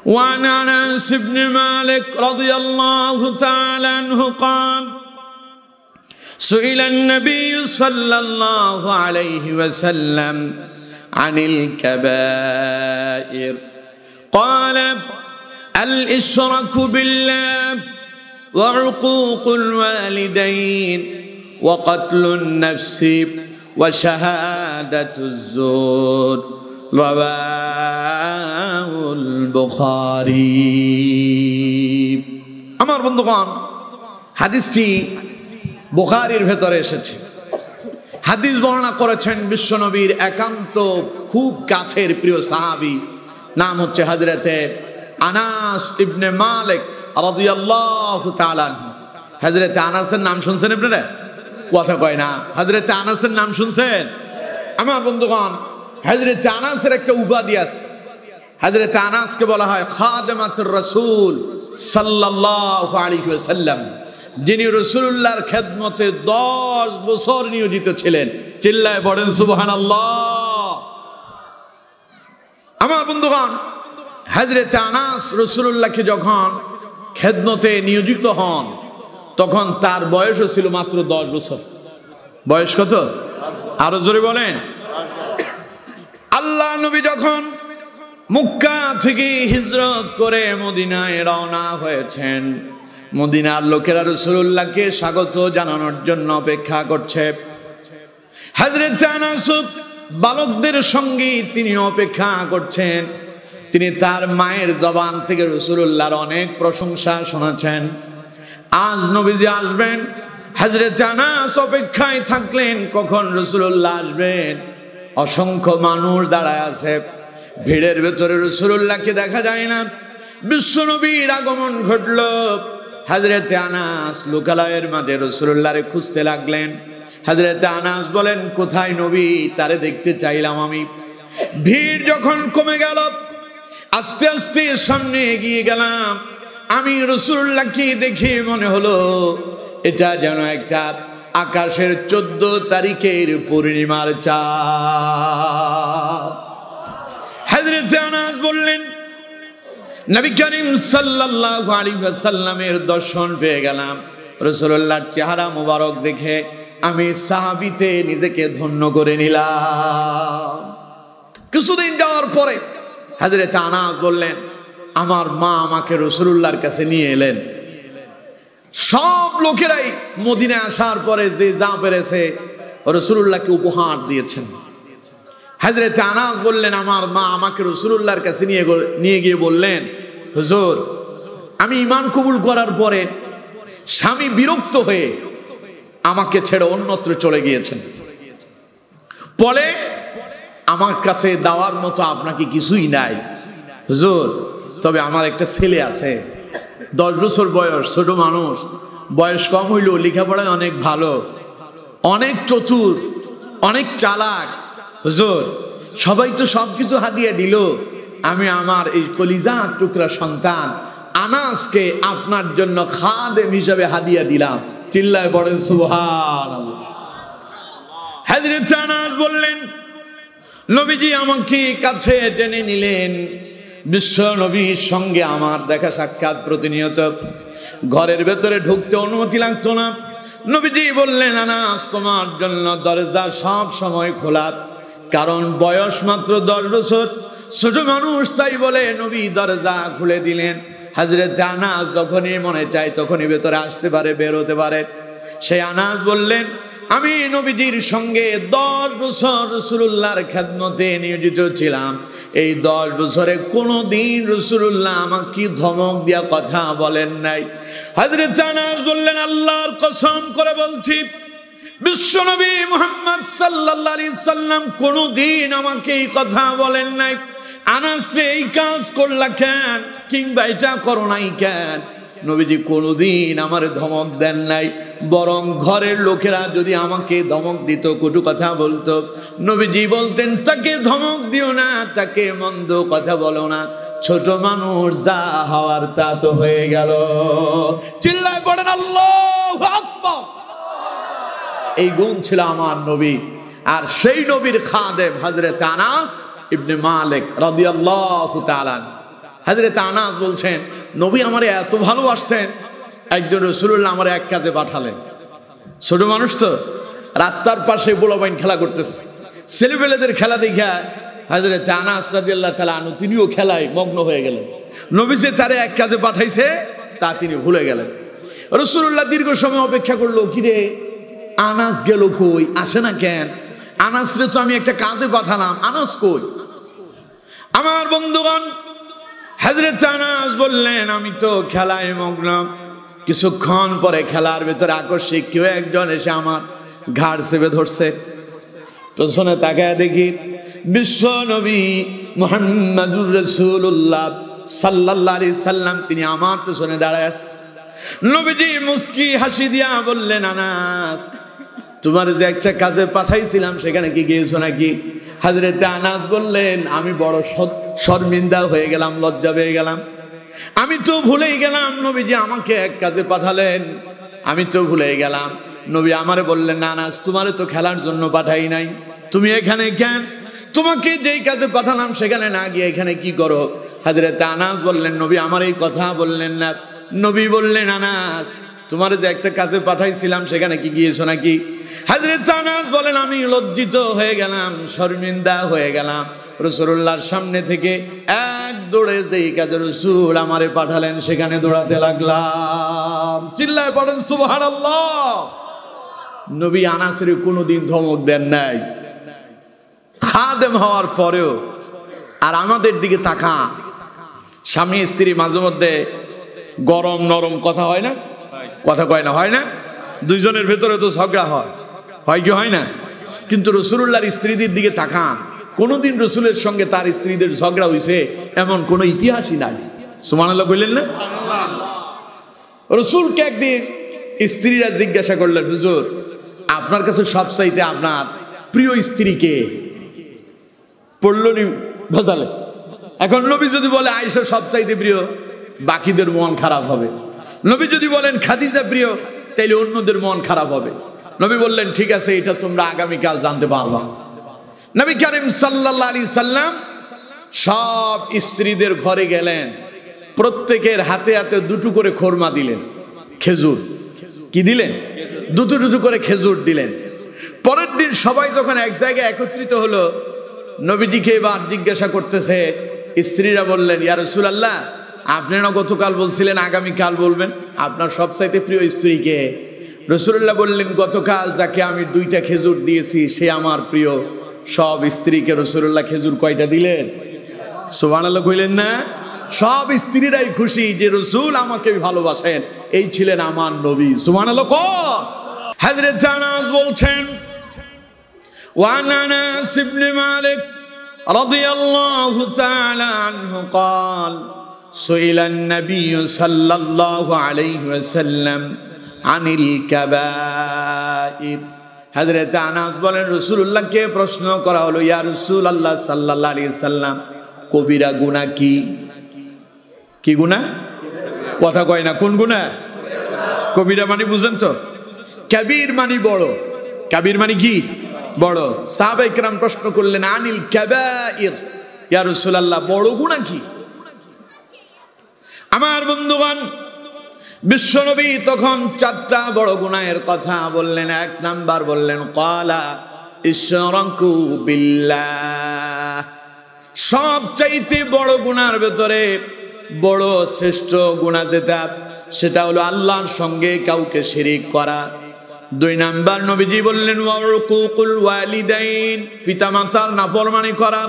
وعن أنس بن مالك رضي الله تعالى عنه قال سئل النبي صلى الله عليه وسلم عن الكبائر قال الإشراك بالله وعقوق الوالدين وقتل النفس وشهادة الزور رواه البخاري আমার বন্ধুগণ হাদিসটি বুখারীর ভেতরে এসেছে হাদিস বর্ণনা করেছেন বিশ্বনবীর একান্ত খুব কাছের প্রিয় সাহাবী নাম হচ্ছে হযরতে আনাস ইবনে মালিক রাদিয়াল্লাহু তাআলা হযরতে আনাসের নাম শুনছেন আপনারা কথা কয় না হযরতে আনাসের নাম শুনছেন আমার বন্ধুগণ হযরতে আনাসের একটা উপাধি আছে হযরতে আনাসকে বলা হয় খাদেমাতুর রাসূল সাল্লাল্লাহু আলাইহি ওয়াসাল্লাম যিনি রাসূলুল্লাহর খেদমতে 10 বছর নিয়োজিত ছিলেন চিল্লায় পড়েন সুবহানাল্লাহ আমার বন্ধুগণ হযরতে আনাস রাসূলুল্লাহকে যখন খেদমতে নিয়োজিত হন তখন তার বয়স ছিল মাত্র 10 বছর বয়স কত আরো জোরে বলেন আল্লাহ নবী যখন মক্কা থেকে হিজরত করে মদিনায় রওনা হয়েছেন মদিনার লোকেরা রাসূলুল্লাহকে স্বাগত জানানোর জন্য অপেক্ষা করছে হযরত আনাস বালকদের সঙ্গে তিনি অপেক্ষা করছেন তিনি তার মায়ের জবান থেকে রাসূলুল্লাহর অনেক প্রশংসা শুনেছেন আজ নবীজি আসবেন হযরত আনাস অপেক্ষায় থাকলেন কখন রাসূলুল্লাহ আসবেন অসংখ্য মানুষ দাঁড়ায় আছে ভিড়ের ভেতরে রাসূলুল্লাহকে দেখা যায় না বিশ্বনবীর আগমন ঘটল হযরত আনাস লোকালয়ের মাঝে রাসূলুল্লাহরে খুঁজতে লাগলেন হযরত আনাস বলেন কোথায় নবী তারে দেখতে চাইলাম আমি ভিড় যখন কমে গেল আস্তে আস্তে সামনে এগিয়ে গেলাম আমি রাসূলুল্লাহকে দেখে মনে হলো এটা যেন একটা আকাশের 14 তারিখের পূর্ণিমার চাঁদ হযরত আনাস বললেন নবী করিম সাল্লাল্লাহু আলাইহি ওয়াসাল্লামের দর্শন পেয়ে গেলাম রাসূলুল্লাহর চেহারা মোবারক দেখে আমি সাহাবীতে নিজেকে ধন্য করে নিলাম কিছুদিন যাওয়ার পরে হযরত আনাস বললেন আমার মা আমাকে রাসূলুল্লাহর কাছে নিয়ে এলেন সব লোকেরাই মদিনায় আসার পরে যে যা পেরেছে রাসূলুল্লাহকে উপহার দিয়েছেন হযরত আনাস বললেন আমার মা আমাকে রাসূলুল্লাহর কাছে নিয়ে গিয়ে বললেন হুজুর আমি ঈমান কবুল করার পরে স্বামী বিরক্ত হয়ে আমাকে ছেড়ে অন্যত্র চলে গিয়েছেন বলে আমার কাছে দেওয়ার মতো আপনাকে কিছুই নাই হুজুর তবে আমার একটা ছেলে আছে 10 বছর বয়স ছোট মানুষ বয়স কম হইলেও লেখাপড়ায় অনেক ভালো অনেক চতুর অনেক চালাক হুজুর সবাই তো সবকিছু হাদিয়া দিল আমি আমার এই কলিজার টুকরা সন্তান আনাসকে আপনার জন্য খাদেম হিসেবে হাদিয়া দিলাম চিল্লায় পড়েন সুবহানাল্লাহ হযরত আনাস বললেন নবীজি আমাকে কাছে টেনে নিলেন বিশ্ব নবীর সঙ্গে আমার দেখা সাক্ষাৎ প্রতিনিয়ত ঘরের ভেতরে ঢুকতে অনুমতি লাগতো না নবীজি বললেন আনাস তোমার জন্য দরজা সব সময় খোলা কারণ বয়স মাত্র 10 বছর ছোট মানুষ তাই বলে নবী দরজা খুলে দিলেন হযরত আনাস যখনই মনে চায় তখনই ভেতরে আসতে পারে বের হতে পারে সেই আনাস বললেন আমি নবীজির সঙ্গে 10 বছর রাসূলুল্লাহর খেদমতে নিয়োজিত ছিলাম এই 10 বছরে কোনোদিন রাসূলুল্লাহ আমাকে ধমক দিয়া কথা বলেন নাই হযরত আনাস বললেন আল্লাহর কসম করে বলছি বিশ্বনবী মুহাম্মদ সাল্লাল্লাহু আলাইহি সাল্লাম কোনোদিন আমাকে এই কথা বলেন নাই আনাস এই কাজ করলা কেন কিংবা এটা করো নাই কেন নবীজি কোনোদিন আমার ধমক দেন নাই বরং ঘরের লোকেরা যদি আমাকে ধমক দিত কটু কথা বলতো নবীজি বলতেন তাকে ধমক দিও না তাকে মন্দ কথা বলো না ছোট মানুষ যা হওয়ার তা তো হয়ে গেল চিল্লায় পড়েন আল্লাহু আকবার এই গুণ ছিল আমার নবী আর সেই নবীর খাদেম হযরত আনাস ইবনে মালিক রাদিয়াল্লাহু তাআলা হযরত আনাস বলছেন নবী আমারে এত ভালোবাসতেন, একজন রাসূলুল্লাহ আমারে এক কাজে পাঠালেন। ছোট মানুষ তো, রাস্তার পাশে পোলাপাইন খেলা করতেছে, ছেলেপেলেদের খেলা দেখা হযরত আনাস রাদিয়াল্লাহু তাআলা আনহু তিনিও খেলায় মগ্ন হয়ে গেলেন। নবী যে তারে এক কাজে পাঠাইছে তা তিনি ভুলে গেলেন। রাসূলুল্লাহ দীর্ঘ সময় অপেক্ষা করলো, কিরে আনাস গেল কই, আসে না কেন? আনাস রে তো আমি একটা কাজে পাঠালাম, আনাস কই? আমার বন্ধুগণ, হযরত আনাস বললেন আমি তো খেলায় মগ্ন। কিছুক্ষণ পরে খেলার ভেতরে আকস্মিক কেউ একজন এসে আমার ঘাড় চেপে ধরছে। পেছনে তাকায় দেখি বিশ্ব নবী মুহাম্মাদুর রাসূলুল্লাহ সাল্লাল্লাহু আলাইহি সাল্লাম, তিনি আমার পেছনে দাঁড়ায় আছে। নবীজি মুস্কি হাসি দিয়া বললেন, আনাস তোমার যে একটা কাজে পাঠাইছিলাম সেখানে কি গিয়েছো নাকি? হযরত আনাস বললেন আমি বড় শর্মিন্দা হয়ে গেলাম, লজ্জা পেয়ে গেলাম। আমি তো ভুলেই গেলাম নবীজি আমাকে এক কাজে পাঠালেন, আমি তো ভুলে গেলাম। নবী আমারে বললেন, আনাস তোমারে তো খেলার জন্য পাঠাই নাই, তুমি এখানে কেন? তোমাকে যেই কাজে পাঠালাম সেখানে না গিয়ে এখানে কি করো? হযরত আনাস বললেন নবী আমার এই কথা বললেন না। নবী বললেন, আনাস তোমার যে একটা কাজে পাঠাইছিলাম সেখানে কি গিয়েছো নাকি? হযরত আনাস বলেন আমি লজ্জিত হয়ে গেলাম, শর্মিন্দা হয়ে গেলাম। রাসূলুল্লাহর সামনে থেকে এক দৌড়ে যেই কাজে রাসূল আমারে পাঠালেন সেখানে দৌড়াতে লাগলাম। চিল্লায় পড়েন সুবহানাল্লাহ। নবী আনাসের কোনোদিন ধমক দেন নাই, খাদেম হওয়ার পরেও। আর আমাদের দিকে তাকা, স্বামী স্ত্রী মাঝে মধ্যে গরম নরম কথা হয় না, কথা কয় না, হয় না? দুইজনের ভেতরে তো ঝগড়া হয়, হয় কি হয় না? কিন্তু রাসূলুল্লাহর স্ত্রীদের দিকে তাকান, কোনোদিন রাসূলের সঙ্গে তার স্ত্রীদের ঝগড়া হইছে এমন কোনো ইতিহাসই নাই। সুবহানাল্লাহ বললেন না? রাসূলকে একদিন স্ত্রীরা জিজ্ঞাসা করলেন, হুজুর আপনার কাছে সবচাইতে আপনার প্রিয় স্ত্রী কে? পড়লনি ভেজালে। এখন নবী যদি বলে আয়েশা সবচাইতে প্রিয়, বাকিদের মন খারাপ হবে। নবী যদি বলেন খাদিজা প্রিয়, তাইলে অন্যদের মন খারাপ হবে। নবী বললেন ঠিক আছে, এটা তোমরা আগামীকাল জানতে পারবা। নবী করিম সাল্লাল্লাহু আলাইহি সাল্লাম সব স্ত্রীদের ঘরে গেলেন, প্রত্যেকের হাতে হাতে দুটো করে খোরমা দিলেন, খেজুর। কি দিলেন? দুটো দুটো করে খেজুর দিলেন। পরের দিন সবাই যখন এক জায়গায় একত্রিত হলো, নবীজিকে এবার জিজ্ঞাসা করতেছে স্ত্রীরা। বললেন, ইয়া রাসূলুল্লাহ আপনারা গতকাল বলছিলেন আগামীকাল বলবেন, আপনার সবচাইতে প্রিয় স্ত্রীকে? রাসূলুল্লাহ বললেন, গতকাল যাকে আমি 2টা খেজুর দিয়েছি সে আমার প্রিয়। সব স্ত্রীকে রাসূলুল্লাহ খেজুর কয়টা দিলেন? সুবহানাল্লাহ কইলেন না? সব স্ত্রীরাই খুশি যে রাসূল আমাকে ভালোবাসেন, এই ছিলেন আমার নবী। সুবহানাল্লাহ। হযরত আনাস বলছেন, وعن أنس بن مالك رضي الله تعالى عنه قال سئل النبي صلى الله عليه وسلم عن الكبائر। হযরত আনাস বলেন রাসূলুল্লাহকে প্রশ্ন করা হলো, ইয়া রাসূলুল্লাহ সাল্লাল্লাহু আলাইহি সাল্লাম কবিরা গুনাহ কি? কি গুনাহ? কথা কয় না, কোন গুনাহ? কবিরা মানে বুঝেন তো? কাবীর মানে বড়, কাবীর মানে কি? বড়। সাহাবায়ে কেরাম প্রশ্ন করলেন, আনিল কাবাইর, ইয়া রাসূলুল্লাহ বড় গুনাহ কি? আমার বন্ধুগণ, বিশ্বনবী তখন 4টা বড় গুনাহের কথা বললেন। 1 নাম্বার বললেন ক্বালা ইশরাকু বিল্লাহ। সবচাইতে বড় গুনার ভেতরে বড় শ্রেষ্ঠ গুনাহ যেটা, সেটা হলো আল্লাহর সঙ্গে কাউকে শিরিক করা। 2 নাম্বার নবীজি বললেন ওয়ারকুকুল ওয়ালিদাইন, পিতামাতার নাফরমানি করা।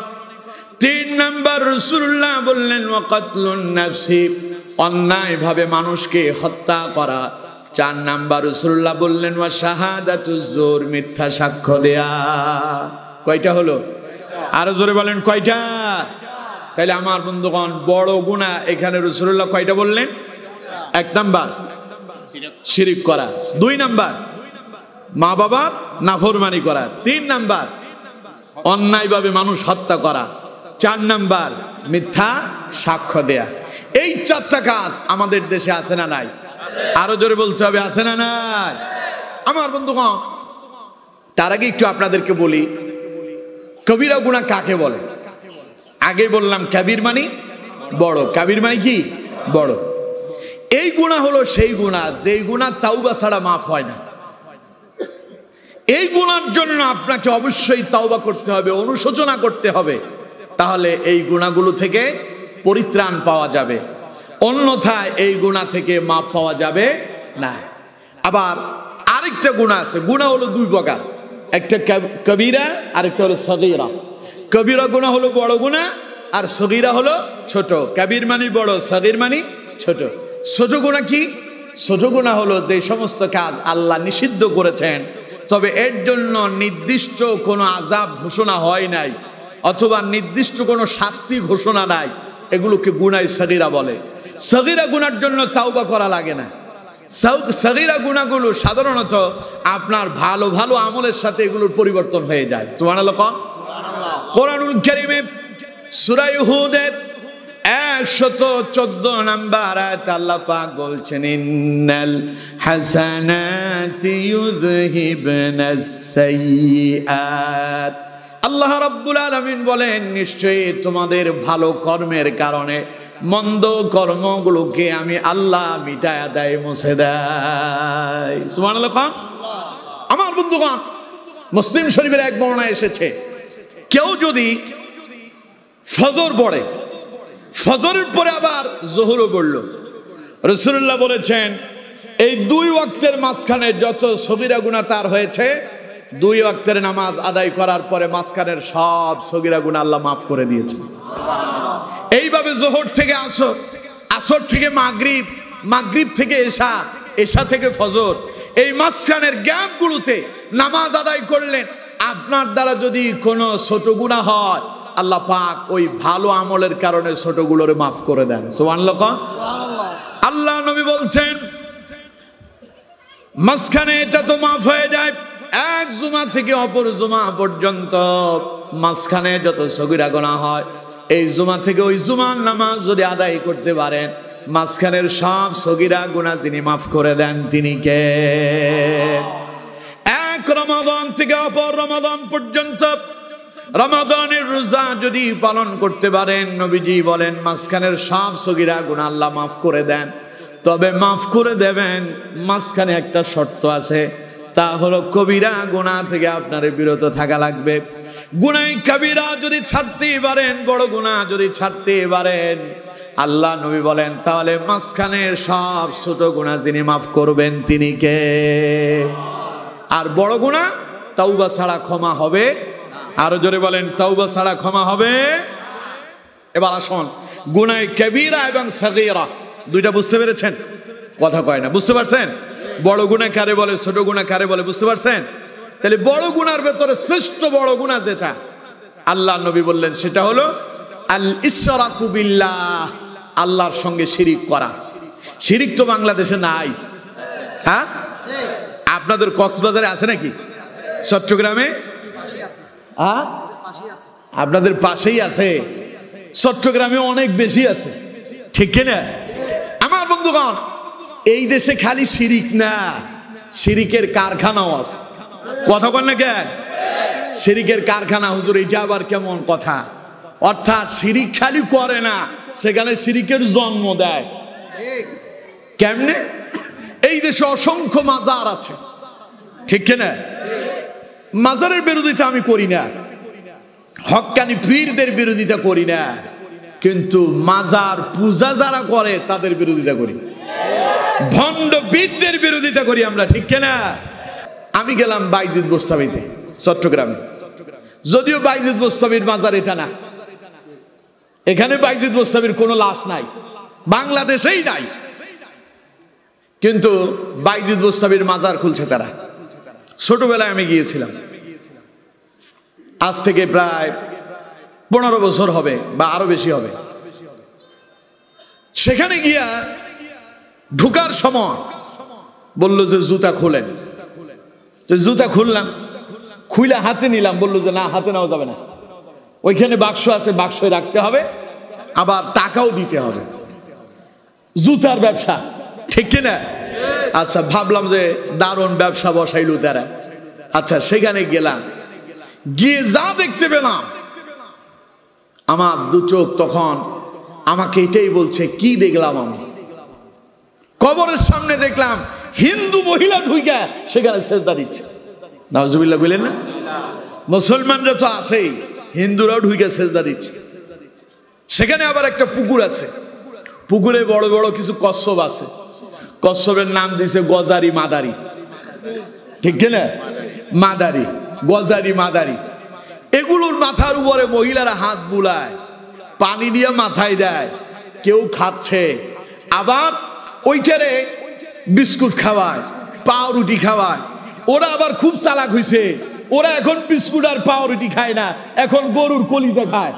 3 নাম্বার রাসূলুল্লাহ বললেন ওয়াকাতলুন নাফসি, অন্যায়ভাবে মানুষকে হত্যা করা। 4 নাম্বার রাসূলুল্লাহ বললেন ওয়া শাহাদাতুজ জুর, মিথ্যা সাক্ষ্য দেয়া। কয়টা হলো? আরো জোরে বলেন কয়টা? তাইলে আমার বন্ধুগণ বড় গুনাহ এখানে রাসূলুল্লাহ কয়টা বললেন? 1 নাম্বার শিরিক করা, 2 নাম্বার মা বাবার নাফরমানি করা, 3 নাম্বার অন্যায়ভাবে মানুষ হত্যা করা, 4 নাম্বার মিথ্যা সাক্ষ্য দেয়া। এই 4টা কাজ আমাদের দেশে আছে না নাই? আরো জোরে বলতে হবে, আছে না নাই? আমার বন্ধুগণ, তার আগে একটু আপনাদেরকে বলি কবিরা গুনাহ কাকে বলে। আগে বললাম কাবীর মানে বড়। কাবির মানে কি? বড়। এই গুনাহ হলো সেই গুনাহ যেই গুনাহ তাওবা ছাড়া মাফ হয় না। এই গুনার জন্য আপনাকে অবশ্যই তাওবা করতে হবে, অনুশোচনা করতে হবে, তাহলে এই গুনাহগুলো থেকে পরিত্রাণ পাওয়া যাবে, অন্যথায় এই গুনাহ থেকে মাফ পাওয়া যাবে না। আবার আরেকটা গুনাহ আছে, গুনাহ হলো দুই প্রকার, একটা কবিরা আর একটা হলো সগীরা। কবিরা গুনাহ হলো বড় গুনাহ আর সগীরা হলো ছোট। কবির মানে বড়, সগীর মানে ছোট। ছোট গুনাহ কি? ছোট গুনাহ হলো যে সমস্ত কাজ আল্লাহ নিষিদ্ধ করেছেন তবে এর জন্য নির্দিষ্ট কোনো আযাব ঘোষণা হয় নাই অথবা নির্দিষ্ট কোনো শাস্তি ঘোষণা নাই, এগুলোকে গুনাহ সগীরা বলে। সগীরা গুনার জন্য তাওবা করা লাগে না। সগীরা গুনাহগুলো সাধারণত আপনার ভালো ভালো আমলের সাথে এগুলোর পরিবর্তন হয়ে যায়। সুবহানাল্লাহ। কোরআনুল কারীমে সূরা হুদের 114 নম্বর আয়াতে আল্লাহ পাক বলছেন, ইন্নাল হাসানাতি ইউযহিবনাস সাইয়্যাত। আল্লাহ রাব্বুল আলামিন বলেন, নিশ্চয়ই তোমাদের ভালো কর্মের কারণে মন্দ কর্মগুলোকে আমি আল্লাহ মিটায়া দেয়, মুছে দেয়। সুবহানাল্লাহ। আমার বন্ধুগণ, মুসলিম শরীফের এক বর্ণনা এসেছে, কেউ যদি ফজর পড়ে, ফজরের পরে আবার যোহরও পড়ল, রাসূলুল্লাহ বলেছেন এই দুই ওয়াক্তের মাঝখানে যত সগীরা গুনাহ তার হয়েছে, দুই ওয়াক্তের নামাজ আদায় করার পরে মাঝখানের সব সগীরা গুনাহ আল্লাহ মাফ করে দিয়েছেন। এইভাবে যোহর থেকে আসর, আসর থেকে মাগরিব, মাগরিব থেকে এশা, এশা থেকে ফজর, এই মাঝখানের গ্যাপগুলোতে নামাজ আদায় করলেন, আপনার দ্বারা যদি কোনো ছোট গুনাহ হয় আল্লাহ পাক ওই ভালো আমলের কারণে ছোটগুলোরে মাফ করে দেন। সুবহানাল্লাহ। আল্লাহ নবী বলছেন মাঝখানে এটা তো মাফ হয়ে যায়, এক জুমা থেকে অপর জুমা পর্যন্ত মাঝখানে যত সগীরা গুনাহ হয়, এই জুমা থেকে ওই জুমার নামাজ যদি আদায় করতে পারেন, মাঝখানের সব সগীরা গুনাহ যিনি মাফ করে দেন তিনি কে? এক রমাদান থেকে অপর রমাদান পর্যন্ত রমাদানের রোজা যদি পালন করতে পারেন, নবীজি বলেন মাঝখানের সব সগীরা গুনাহ আল্লাহ মাফ করে দেন। তবে মাফ করে দেবেন, মাঝখানে একটা শর্ত আছে, তা হলো কবিরা গুনাহ থেকে আপনার বিরত থাকা লাগবে। গুনাহ কবিরা যদি ছাড়তে পারেন, বড় গুনাহ যদি ছাড়তে পারেন, আল্লাহ নবী বলেন তাহলে মাঝখানের সব ছোট গুনাহ যিনি মাফ করবেন তিনি কে? আর বড় গুনাহ তাওবা ছাড়া ক্ষমা হবে? আরো জোরে বলেন, তাওবা ছাড়া ক্ষমা হবে? এবার আসুন, গুনাহ কবিরা এবং সগীরা দুইটা বুঝতে পেরেছেন? কথা কয় না, বুঝতে পারছেন? বড় গুনাহ কারে বলে, ছোট গুনাহ কারে বলে, বুঝতে পারছেন? তাহলে বড় গুনার ভেতরে শ্রেষ্ঠ বড় গুনাহ যেটা আল্লাহ নবী বললেন সেটা হলো আল ইশরাকু বিল্লাহ, আল্লাহর সঙ্গে শিরিক করা। শিরিক তো বাংলাদেশে নাই, হ্যাঁ? আপনাদের কক্সবাজারে আছে নাকি? চট্টগ্রামে? হ্যাঁ, আপনাদের পাশেই আছে। চট্টগ্রামে অনেক বেশি আছে, ঠিক কিনা? আমার বন্ধুগণ, এই দেশে খালি শিরিক না, শিরিকের কারখানাও আছে। কথা বল না কেন? শিরিকের কারখানা। হুজুর এটা আবার কেমন কথা? অর্থাৎ শিরিক খালি করে না, সেখানে শিরিকের জন্ম দেয়। কেমনে? এই দেশে অসংখ্য মাজার আছে, ঠিক কিনা? মাজারের বিরোধিতা আমি করি না, হক্কানি পীরদের বিরোধিতা করি না, কিন্তু মাজার পূজা যারা করে তাদের বিরোধিতা করি, ভণ্ড পীরদের বিরোধিতা করি আমরা, ঠিক কিনা? আমি গেলাম বাইজিদ বোস্তামিতে চট্টগ্রামে, যদিও বাইজিদ বোস্তামির মাজার এটা না, এখানে বাইজিদ বোস্তামির কোনো লাশ নাই, বাংলাদেশেই নাই, কিন্তু বাইজিদ বোস্তামির মাজার খুলছে তারা। ছোটবেলায় আমি গিয়েছিলাম, আজ থেকে প্রায় 15 বছর হবে বা আরো বেশি হবে। সেখানে গিয়া ঢুকার সময় বললো যে জুতা খোলেন, তো জুতা খুললাম, খুইলা হাতে নিলাম, বললো যে না, হাতে নেওয়া যাবে না, ওইখানে বাক্স আছে, বাক্সে রাখতে হবে, আবার টাকাও দিতে হবে। জুতার ব্যবসা, ঠিক কিনা? আচ্ছা, ভাবলাম যে দারুণ ব্যবসা বসাইল তারা। আচ্ছা, সেখানে গেলাম, গিয়ে যা দেখতে পেলাম, আমার দু চোখ তখন আমাকে এটাই বলছে। কি দেখলাম আমি? কবরের সামনে দেখলাম হিন্দু মহিলা ঢুইকা সেখানে সেজদা দিচ্ছে। নাউজুবিল্লাহ বললেন না? মুসলমানরা তো আছেই, হিন্দুরাও ঢুইকা সেজদা দিচ্ছে। সেখানে আবার একটা পুকুর আছে, পুকুরে বড় বড় কিছু কচ্ছপ আছে। কচ্ছপের নাম দিয়েছে গজারি মাদারি, ঠিক কিনা? মাদারি, গজারি মাদারি। এগুলোর মাথার উপরে মহিলারা হাত বুলায়, পানি দিয়ে মাথায় দেয়, কেউ খাচ্ছে। আবার ওইটারে বিস্কুট খাওয়ায়, পাউরুটি খাওয়ায়। ওরা আবার খুব চালাক হইছে, ওরা এখন বিস্কুট আর পাউরুটি খায় না, এখন গরুর কলিজা খায়,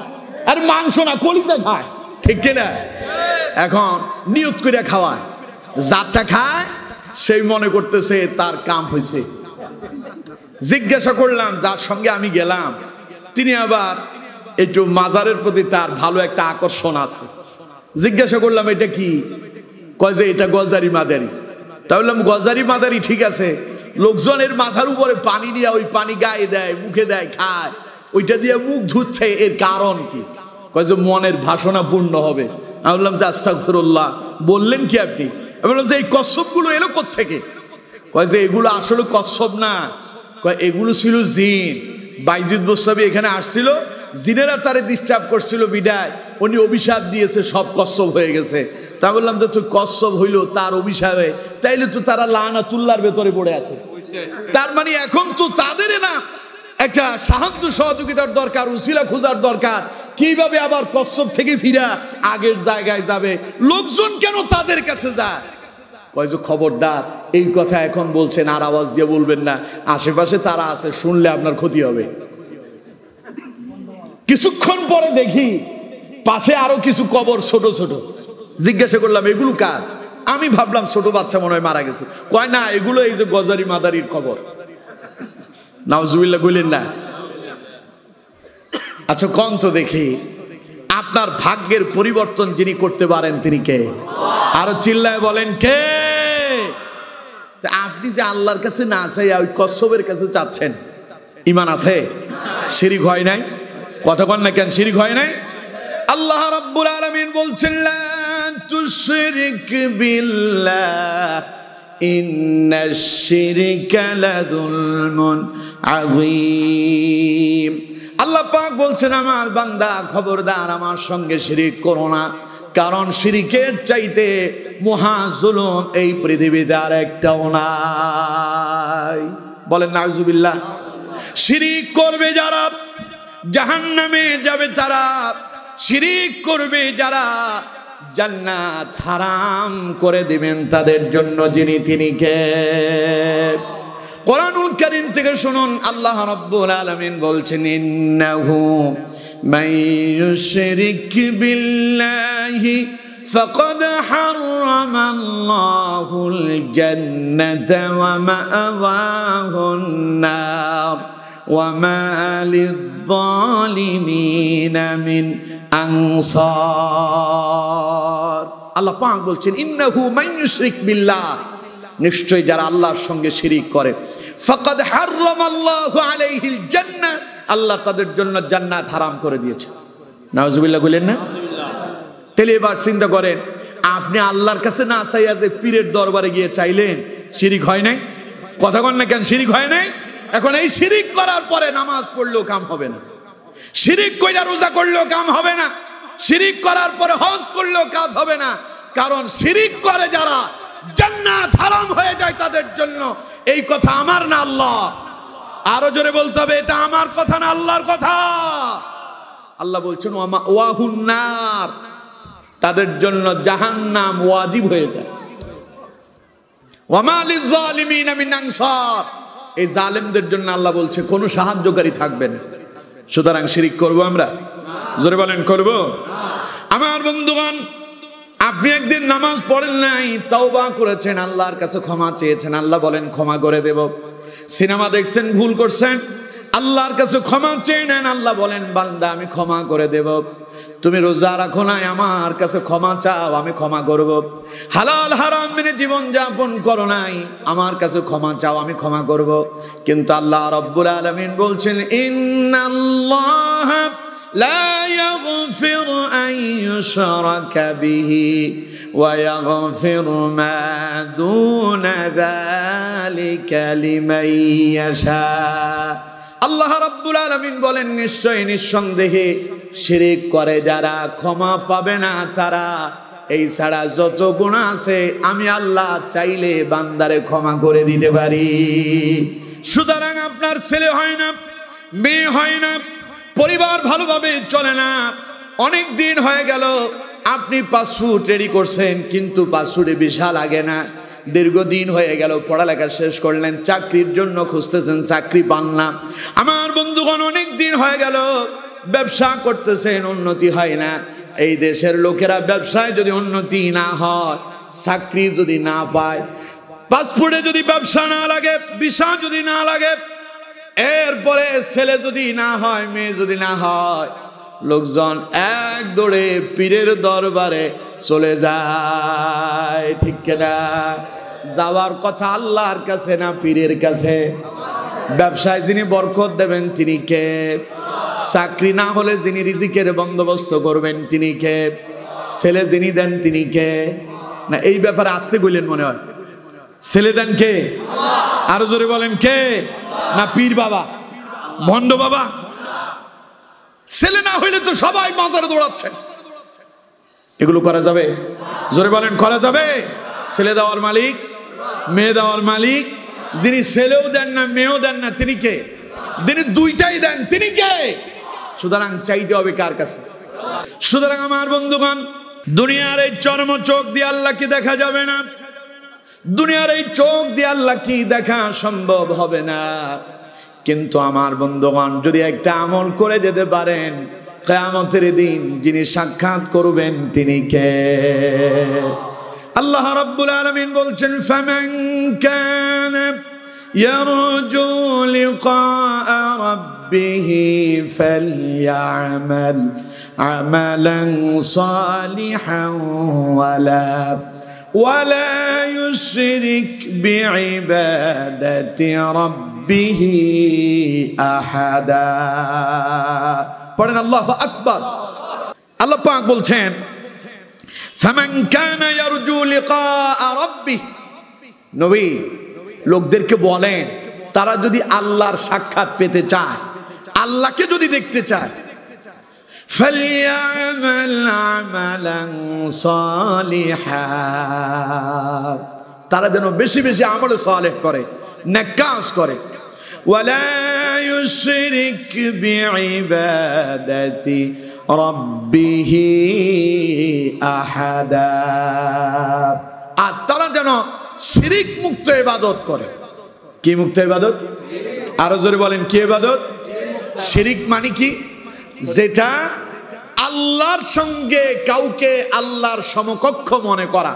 আর মাংস না কলিজা খায়, ঠিক কিনা? এখন নিয়ত করে খাওয়ায়, যারটা খায় সেই মনে করতেছে তার কাম হয়েছে। জিজ্ঞাসা করলাম, যার সঙ্গে আমি গেলাম, তিনি আবার একটু মাজারের প্রতি তার ভালো একটা আকর্ষণ আছে। জিজ্ঞাসা করলাম এটা কি? কয় যে এটা গজারি মাদারি। তাই বললাম গজারি মাদারি ঠিক আছে, লোকজনের মাথার উপরে পানি দিয়ে ওই পানি গায়ে দেয়, মুখে দেয়, খায়, ওইটা দিয়ে মুখ ধুচ্ছে, এর কারণ কি? কয় যে মনের বাসনা পূর্ণ হবে। আমি বললাম যে আস্তাগফিরুল্লাহ, বললেন কি আপনি? আমি বললাম যে এই কচ্ছপগুলো এলো কোত্থেকে? কয় যে এগুলো আসলে কচ্ছপ না, কয় এগুলো ছিল জিন। বাইজিদ বোস্তামি এখানে আসছিল, জিনেরা তারে ডিস্টার্ব করছিল, বিদায় উনি অভিশাপ দিয়েছে, সব কচ্ছপ হয়ে গেছে। তা বললাম যে তুই কচ্ছপ হইলো তার অভিশাপে, তাইলে তো তারা লানাতুল্লাহর ভেতরে পড়ে আছে। তার মানে এখন তো তাদের না একটা সাহায্য সহযোগিতার দরকার, উসিলা খোঁজার দরকার, কিভাবে আবার কচ্ছপ থেকে ফিরা আগের জায়গায় যাবে। লোকজন কেন তাদের কাছে যায়? কয় যে খবরদার, এই কথা এখন বলছেন আর আওয়াজ দিয়ে বলবেন না, আশেপাশে তারা আছে, শুনলে আপনার ক্ষতি হবে। কিছুক্ষণ পরে দেখি পাশে আরো কিছু কবর ছোট ছোট। জিজ্ঞাসা করলাম এগুলো কার? আমি ভাবলাম ছোট বাচ্চা মনে হয় মারা গেছে। কয় না, এগুলো এই যে গজারি মাদারির কবর। নাউজুবিল্লাহ বললেন না? আচ্ছা কোন তো দেখি, আপনার ভাগ্যের পরিবর্তন যিনি করতে পারেন তিনি কে? আরো চিল্লায় বলেন কে? আপনি যে আল্লাহর কাছে না চাই ওই কচ্ছপের কাছে চাচ্ছেন, ঈমান আছে? শিরক হয় নাই? কথা কন না কেন, শিরক হয় নাই? আল্লাহ রাব্বুল আলামিন বলছেন লা তুশরিক বিল্লাহ ইন্নাশ শিরকা লাযুলমুন আযীম। আল্লাহ পাক বলছেন আমার বান্দা খবরদার আমার সঙ্গে শিরিক করো না, কারণ শিরিকের চাইতে মহা জুলুম এই পৃথিবীতে আর একটাও নাই। বলেন নাউজুবিল্লাহ। শিরিক করবে যারা জাহান্নামে যাবে তারা, শিরিক করবে যারা জান্নাত হারাম করে দিবেন তাদের জন্য যিনি তিনি কে? কোরআনুল কারীম থেকে শুনুন, আল্লাহ রাব্বুল আলামিন বলছেন ইন্নাহু মাইয়ুশরিক বিল্লাহি ফাকাদ হারামাল্লাহুল জান্নাতা ওয়া মাআওয়াহুন নার ওয়া মা লিয-যালিমিনা মিন আনসার। আল্লাহ পাক বলছেন ইন্নাহু মাইয়ুশরিক বিল্লাহ, নিশ্চয় যারা আল্লাহর সঙ্গে শিরিক করে, ফাকাদ হারামাল্লাহু আলাইহিল জান্নাহ, আল্লাহ তাদের জন্য জান্নাত হারাম করে দিয়েছে। নাউজুবিল্লাহ বলেন না? তাহলে এবার চিন্তা করেন, আপনি আল্লাহর কাছে না চাইয়া যে পীরের দরবারে গিয়ে চাইলেন, শিরিক হয় নাই? কথা কন না কেন, শিরিক হয় নাই? এখন এই শিরিক করার পরে নামাজ পড়লেও কাম হবে না, শিরিক কইরা রোজা করলেও কাম হবে না, শিরিক করার পরে হজ করলেও কাজ হবে না, কারণ শিরিক করে যারা জান্নাত হারাম হয়ে যায় তাদের জন্য। এই কথা আমার না আল্লাহ। আরো জোরে বলতে হবে, এটা আমার কথা না আল্লাহর কথা। আল্লাহ বলছেন ওয়া মাওয়াহুন নার, তাদের জন্য জাহান্নাম ওয়াজিব হয়ে যায়। ওয়া মা লিয-যালিমিনা মিন আনসার, এই জালেমদের জন্য আল্লাহ বলছে কোনো সাহায্যকারী থাকবে না। সুতরাং শিরিক করব আমরা? জোরে বলেন করব? আমার বন্ধুগণ, আপনি একদিন নামাজ পড়েন নাই, তাওবা করেছেন, আল্লাহর কাছে ক্ষমা চেয়েছেন, আল্লাহ বলেন ক্ষমা করে দেব। সিনেমা দেখছেন, ভুল করছেন, আল্লাহর কাছে ক্ষমা চেয়ে নেন, আল্লাহ বলেন বান্দা আমি ক্ষমা করে দেব। তুমি রোজা রাখো নাই, আমার কাছে ক্ষমা চাও, আমি ক্ষমা করব। হালাল হারাম মেনে জীবন যাপন করো নাই, আমার কাছে ক্ষমা চাও, আমি ক্ষমা করব। কিন্তু আল্লাহ রাব্বুল আলামিন বলছেন ইন্নাল্লাহা لا يغفر أن يشرك به ويغفر ما دون ذلك لمن يشاء আল্লাহ রাব্বুল আলামিন বলেন নিশ্চয় নিঃসন্দেহে শিরক করে যারা ক্ষমা পাবে না তারা এই ছাড়া যত গুনাহ আছে আমি আল্লাহ চাইলে বান্দারে ক্ষমা করে দিতে পারি সুতরাং আপনার ছেলে হয় না মেয়ে হয় না পরিবার ভালোভাবে চলে না অনেক দিন হয়ে গেল আপনি পাসপোর্ট রেডি করছেন কিন্তু পাসপোর্টে ভিসা লাগে না দীর্ঘদিন হয়ে গেল পড়ালেখা শেষ করলেন চাকরির জন্য খুঁজতেছেন চাকরি পান না আমার বন্ধুগণ অনেক দিন হয়ে গেল ব্যবসা করতেছেন উন্নতি হয় না এই দেশের লোকেরা ব্যবসায় যদি উন্নতি না হয় চাকরি যদি না পায় পাসপোর্টে যদি ব্যবসা না লাগে ভিসা যদি না লাগে এরপরে ছেলে যদি না হয় মেয়ে যদি না হয় লোকজন এক দৌড়ে পীরের দরবারে চলে যায় ঠিক কিনা যাওয়ার কথা আল্লাহর কাছে না পীরের কাছে ব্যবসায় যিনি বরকত দেবেন তিনি কে চাকরি না হলে যিনি রিজিকের বন্দোবস্ত করবেন তিনি কে ছেলে যিনি দেন তিনি কে না এই ব্যাপারে আসতে বললেন মনে হয় ছেলে দেন কে আরো জোরে বলেন কে না পীর বাবা ভণ্ড বাবা ছেলে না হইলে তো সবাই বাজারে দৌড়াচ্ছে এগুলো করা যাবে জোরে বলেন করা যাবে ছেলে দেওয়ার মালিক মেয়ে দেওয়ার মালিক যিনি ছেলেও দেন না মেয়েও দেন না তিনি কে যিনি দুইটাই দেন তিনি কে সুতরাং চাইতে হবে কার কাছে সুতরাং আমার বন্ধুগণ দুনিয়ার এই চর্ম চোখ দিয়ে আল্লাহকে দেখা যাবে না দুনিয়ার এই চোখ দিয়ে আল্লাহ কি দেখা সম্ভব হবে না কিন্তু আমার বন্ধুগণ যদি একটা আমল করে যেতে পারেন কিয়ামতের দিন যিনি সাক্ষাৎ করবেন তিনি কে আল্লাহ রাব্বুল আলামিন বলছেন ফামান কানা ইয়ারজু লিকা রাব্বিহি ফালইআমাল আমালান সালিহান ওয়ালা يشرك بعبادة ربه أحدا পড়েন আল্লাহু আকবার আল্লাহ পাক বলছেন ফামান কানা ইয়ারজু লিকা রাব্বিহ নবী লোকদেরকে বলেন তারা যদি আল্লাহর সাক্ষাৎ পেতে চায় আল্লাহকে যদি দেখতে চায় فليعمل عملا صالحا তারা যেন বেশি বেশি আমল সালেহ করে নেক কাজ করে ওয়ালা ইউশরিক বিইবাদাতি রাব্বিহি আহাদা আর তারা যেন শিরক মুক্ত ইবাদত করে কি মুক্ত ইবাদত আরো জোরে বলেন কি ইবাদত শিরক মানে কি যেটা আল্লাহর সঙ্গে কাউকে আল্লাহর সমকক্ষ মনে করা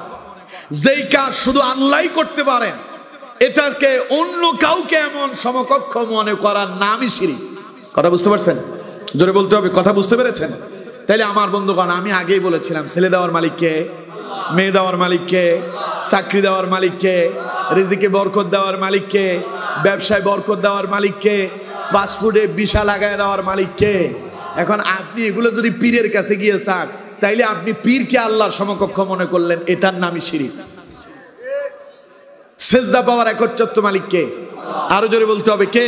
যেই কাজ শুধু আল্লাহই করতে পারেন এটাকে অন্য কাউকে এমন সমকক্ষ মনে করার নামই শিরক কথা বুঝতে পারছেন জোরে বলতে হবে কথা বুঝতে পেরেছেন তাহলে আমার বন্ধুগণ আমি আগেই বলেছিলাম ছেলে দেওয়ার মালিক কে মেয়ে দেওয়ার মালিক কে চাকরি দেওয়ার মালিক কে রিজিকে বরকত দেওয়ার মালিক কে ব্যবসায় বরকত দেওয়ার মালিক কে পাসপোর্টে ভিসা লাগায় দেওয়ার মালিক কে এখন আপনি এগুলো যদি পীরের কাছে গিয়ে চান তাইলে আপনি পীরকে আল্লাহর সমকক্ষ মনে করলেন এটার নামই শিরক সেজদা পাওয়ার একচ্ছত্র মালিক কে আরো জোরে বলতে হবে কে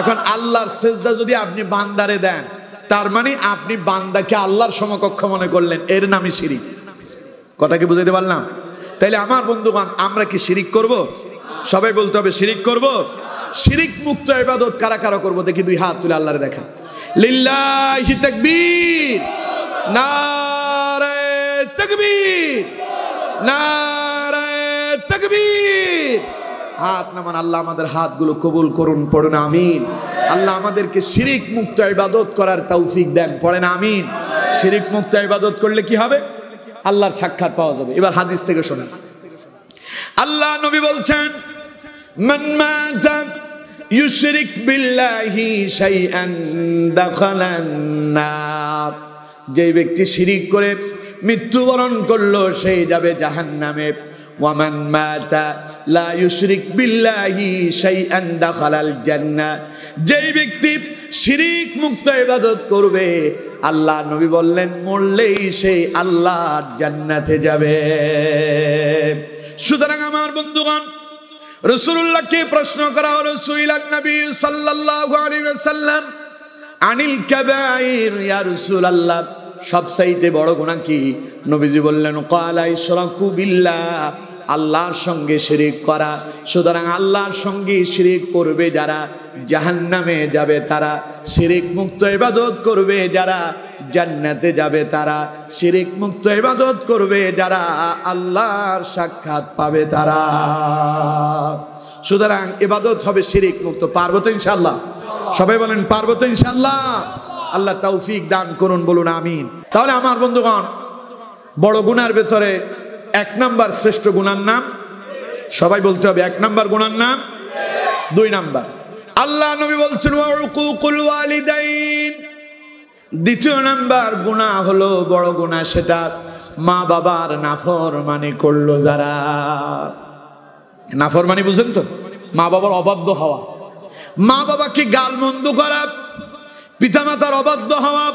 এখন আল্লাহর সেজদা যদি আপনি বান্দারে দেন তার মানে আপনি বান্দাকে আল্লাহর সমকক্ষ মনে করলেন এর নামই শিরক কথা কি বুঝাইতে পারলাম তাইলে আমার বন্ধুগণ আমরা কি শিরক করব সবাই বলতে হবে শিরক করব শিরক মুক্ত ইবাদত কারা কারা করব দেখি দুই হাত তুলে আল্লাহরে দেখা লিল্লাহি তাকবীর নারে তাকবীর নারে তাকবীর হাত নামান আল্লাহ আমাদের হাতগুলো কবুল করুন পড়ুন আমিন আল্লাহ আমাদেরকে শিরক মুক্ত ইবাদত করার তৌফিক দেন পড়েন আমিন শিরক মুক্ত ইবাদত করলে কি হবে আল্লাহর সাক্ষাৎ পাওয়া যাবে এবার হাদিস থেকে শুনুন আল্লাহ নবী বলছেন মান মাতা ইউশরিক বিল্লাহি শাইআন দাখালান নার যে ব্যক্তি শিরক করে মৃত্যুবরণ করলো সেই যাবে জাহান্নামে ওয়া মান মাতা লা ইউশরিক বিল্লাহি শাইআন দাখালাল জান্নাহ যে ব্যক্তি শিরক মুক্ত ইবাদত করবে আল্লাহ নবী বললেন মরলেই সেই আল্লাহর জান্নাতে যাবে। সুতরাং আমার বন্ধুগণ, রাসূলুল্লাহকে প্রশ্ন করা হলো, সুইলান নবী সাল্লাল্লাহু আলাইহি ওয়াসাল্লাম আনিল কাবাইর, ইয়া রাসূলুল্লাহ সবচাইতে বড় গুনাহ কি? নবীজি বললেন ক্বালা ইশরাকু বিল্লাহ, আল্লাহর সঙ্গে শিরিক করা। সুতরাং আল্লাহর সঙ্গে শিরিক করবে যারা জাহান্নামে যাবে তারা, শিরিক মুক্ত ইবাদত করবে যারা জান্নাতে যাবে তারা, শিরিক মুক্ত ইবাদত করবে যারা আল্লাহর সাক্ষাৎ পাবে তারা। সুতরাং ইবাদত হবে শিরিক মুক্ত। পারবো তো ইনশাআল্লাহ? সবাই বলেন পারবো তো ইনশাআল্লাহ? আল্লাহ তৌফিক দান করুন, বলুন আমিন। তাহলে আমার বন্ধুগণ, বড় গুনার ভেতরে এক নাম্বার শ্রেষ্ঠ গুনার নাম, সবাই বলতে হবে, এক নাম্বার গুনার নাম। দুই নাম্বার, আল্লাহ নবী বলছেন উকুকুল ওয়ালিদাইন। দ্বিতীয় নাম্বার গুনাহ হলো বড় গুনাহ, সেটা মা বাবার নাফরমানি করলো যারা। নাফরমানি বুঝেন তো? মা বাবার অবাধ্য হওয়া, মা বাবাকে গালমন্দ করা, পিতামাতার অবাধ্য হওয়া,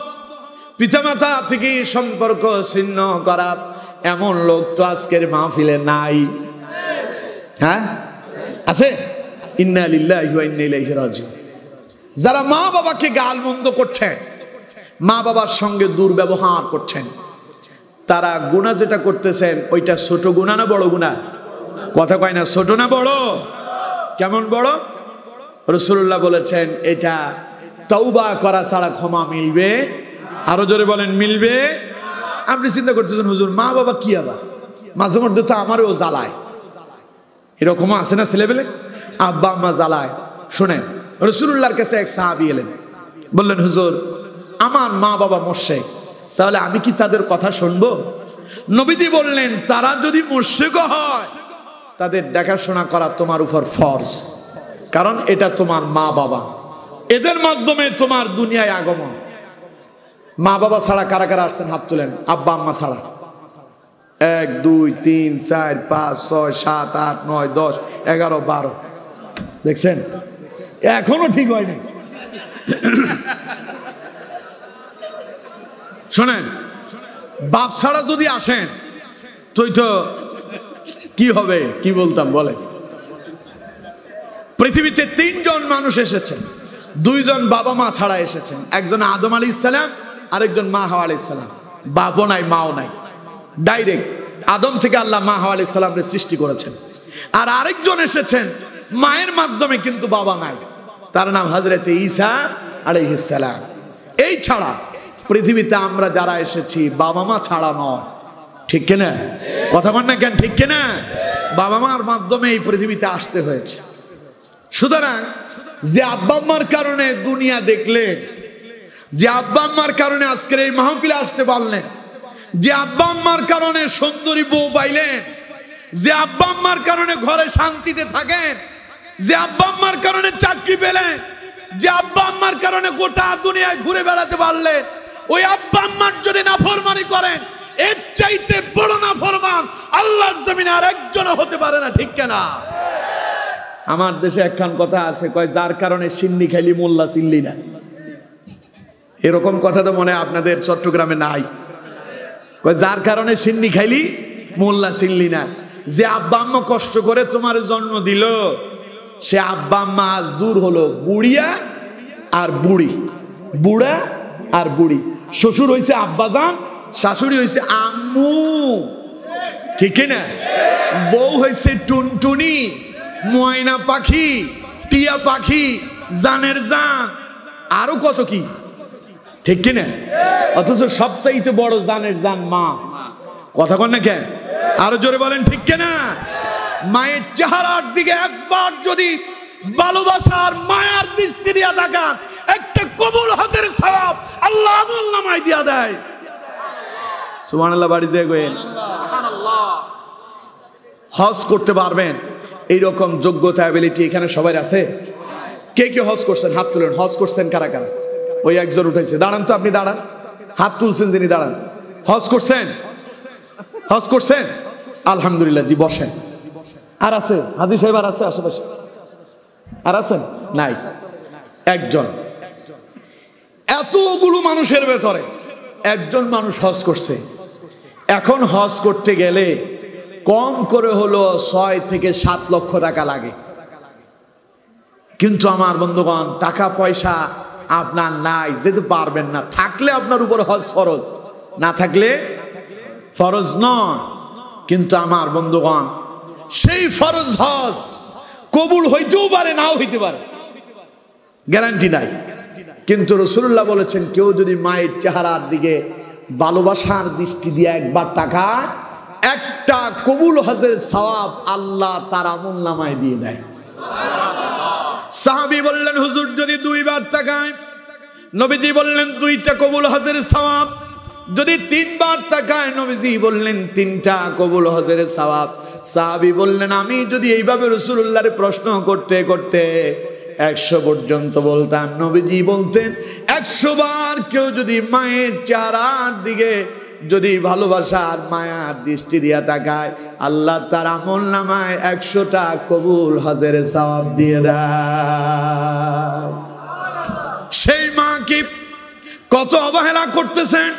পিতামাতা থেকে সম্পর্ক ছিন্ন করা। এমন লোক তো আজকের মাহফিলে নাই। হ্যাঁ আছে? ইন্না লিল্লাহি ওয়া ইন্না ইলাইহি রাজিউন। যারা মা বাবাকে গালমন্দ করছেন, মা বাবার সঙ্গে দুর্ব্যবহার করছেন, তারা গুনাহ যেটা করতেছেন ওইটা ছোট গুনাহ না বড় গুনাহ? কথা কয় না, ছোট না বড়? কেমন বড়? রাসূলুল্লাহ বলেছেন এটা তওবা করা ছাড়া ক্ষমা মিলবে। আরো জোরে বলেন মিলবে। আপনি চিন্তা করতেছেন হুজুর মা বাবা কি আবার? মাঝে মধ্যে তো আমারও জ্বালায়, এরকম আছে না ছেলেবেলে? আব্বা আম্মা জ্বালায়। শুনেন, রাসূলুল্লাহর কাছে এক সাহাবী এলেন, বললেন হুজুর আমার মা বাবা মুশরিক, তাহলে আমি কি তাদের কথা শুনবো? নবীজি বললেন তারা যদি মুশরিক হয় তাদের দেখাশোনা করা তোমার উপর ফরজ, কারণ এটা তোমার মা বাবা, এদের মাধ্যমে তোমার দুনিয়ায় আগমন। মা বাবা ছাড়া কারা কারা আসছেন হাত তুলেন? আব্বা আম্মা ছাড়া 1 2 3 4 5 6 7 8 9 10 11 12। দেখছেন এখনো ঠিক হয়নি। শোনেন, বাপ ছাড়া যদি আসেন তুই তো কি হবে? কি বলতাম বলেন? পৃথিবীতে 3 জন মানুষ এসেছেন, 2 জন বাবা মা ছাড়া এসেছেন। একজন আদম আলাইহিস সালাম, আরেকজন মা হাওয়া আলাইহিস সালাম। বাপও নাই মাও নাই, ডাইরেক্ট আদম থেকে আল্লাহ মা হাওয়া আলাইহিস সালামকে সৃষ্টি করেছেন। আর আরেকজন এসেছেন মায়ের মাধ্যমে, কিন্তু বাবা নাই, তার নাম হযরত ঈসা আলাইহিস সালাম। এই ছাড়া পৃথিবীতে আমরা যারা এসেছি বাবা মা ছাড়া নয়। ঠিক কিনা? কথা বল না কেন? ঠিক কিনা? বাবা মার মাধ্যমে এই পৃথিবীতে আসতে হয়েছে। সুতরাং যে আব্বা আম্মার কারণে দুনিয়া দেখলেন, যে আব্বা আম্মার কারণে আজকের এই মাহফিলে আসতে পারলেন, যে আব্বা আম্মার কারণে সুন্দরী বউ পাইলেন, যে আব্বা আম্মার কারণে ঘরে শান্তিতে থাকেন, যে আব্বা আম্মার কারণে চাকরি পেলেন, যে আব্বা আম্মার কারণে গোটা দুনিয়ায় ঘুরে বেড়াতে পারলেন, ওই আব্বা আম্মার যদি নাফরমানি করেন, এর চাইতে বড় নাফরমান আল্লাহর জমিনে আর একজন হতে পারে না। ঠিক কিনা? আমার দেশে একখান কথা আছে, কয় যার কারণে সিন্নি খাইলি মোল্লা চিনলি না। এরকম কথা তো মনে হয় আপনাদের চট্টগ্রামে নাই। কয় যার কারণে সিন্নি খাইলি মোল্লা চিনলি না। যে আব্বা আম্মা কষ্ট করে তোমার জন্ম দিল, সে আব্বা আম্মা আজ দূর হলো। বুড়িয়া আর বুড়ি, বুড়া আর বুড়ি। শ্বশুর হইছে আব্বাজান, শাশুড়ি হইছে আম্মু। ঠিক না? বউ হইছে টুনটুনি, ময়না পাখি, টিয়া পাখি, জানের জান, আরো কত কি। ঠিক কিনা? অথচ সবচাইতে বড় জানের জান মা। কথা বল না কেন? আরো জোরে বলেন ঠিক কিনা? মায়ের চেহারার দিকে একবার যদি ভালোবাসার মায়ার দৃষ্টি দিয়া তাকান, একটা কবুল হজের সওয়াব আল্লাহ আমল নামায় দিয়া দেয়। সুবহানাল্লাহ। বাড়ি যেয়ে গেলেন হজ করতে পারবেন, এইরকম যোগ্যতা অ্যাবিলিটি এখানে সবাই আছে? কে কে হজ করছেন হাত তুলেন। হজ করছেন কারা কারা? ওই একজন উঠেছে। দাঁড়ান তো, আপনি দাঁড়ান। হাত তুলছেন যিনি, দাঁড়ান। হজ করছেন? হজ করছেন? আলহামদুলিল্লাহ। জি বসেন। আর আছে? হাজী সাহেব আর আছে আশেপাশে? আর আছেন? নাই, একজন। এতগুলো মানুষের ভেতরে একজন মানুষ হজ করছে। এখন হজ করতে গেলে কম করে হলো 6 থেকে 7 লক্ষ টাকা লাগে। কিন্তু আমার বন্ধুগণ, টাকা পয়সা আপনার নাই, যেতে পারবেন না। থাকলে আপনার উপর হজ ফরজ, না থাকলে ফরজ নয়। কিন্তু আমার বন্ধুগণ, সেই ফরজ হজ কবুল হইতেও পারে, নাও হইতে পারে, গ্যারান্টি নাই। কিন্তু রাসূলুল্লাহ বলেছেন, কেউ যদি মায়ের চেহারার দিকে ভালোবাসার দৃষ্টি দিয়ে একবার তাকায়, একটা কবুল হজের সওয়াব আল্লাহ তার আমলনামায় দিয়ে দেয়। সাহাবী বললেন, হুজুর যদি 2 বার তাকায়? নবীজি বললেন 2টা কবুল হজের সওয়াব। যদি 3 বার তাকায়? নবীজি বললেন 3টা কবুল হজের সওয়াব। সাহাবী বললেন, আমি যদি এইভাবে রাসূলুল্লাহর প্রশ্ন করতে করতে 100 পর্যন্ত বলতাম। নবীজি বলতেন, 100 বার কেউ যদি মায়ের চেহারার দিকে যদি ভালোবাসার মায়ার দৃষ্টি দিয়া তাকায়, আল্লাহ তার আমলনামায় 100টা কবুল হজের সওয়াব দিয়ে দেয়। সেই মা কি কত অবহেলা করতেছেন?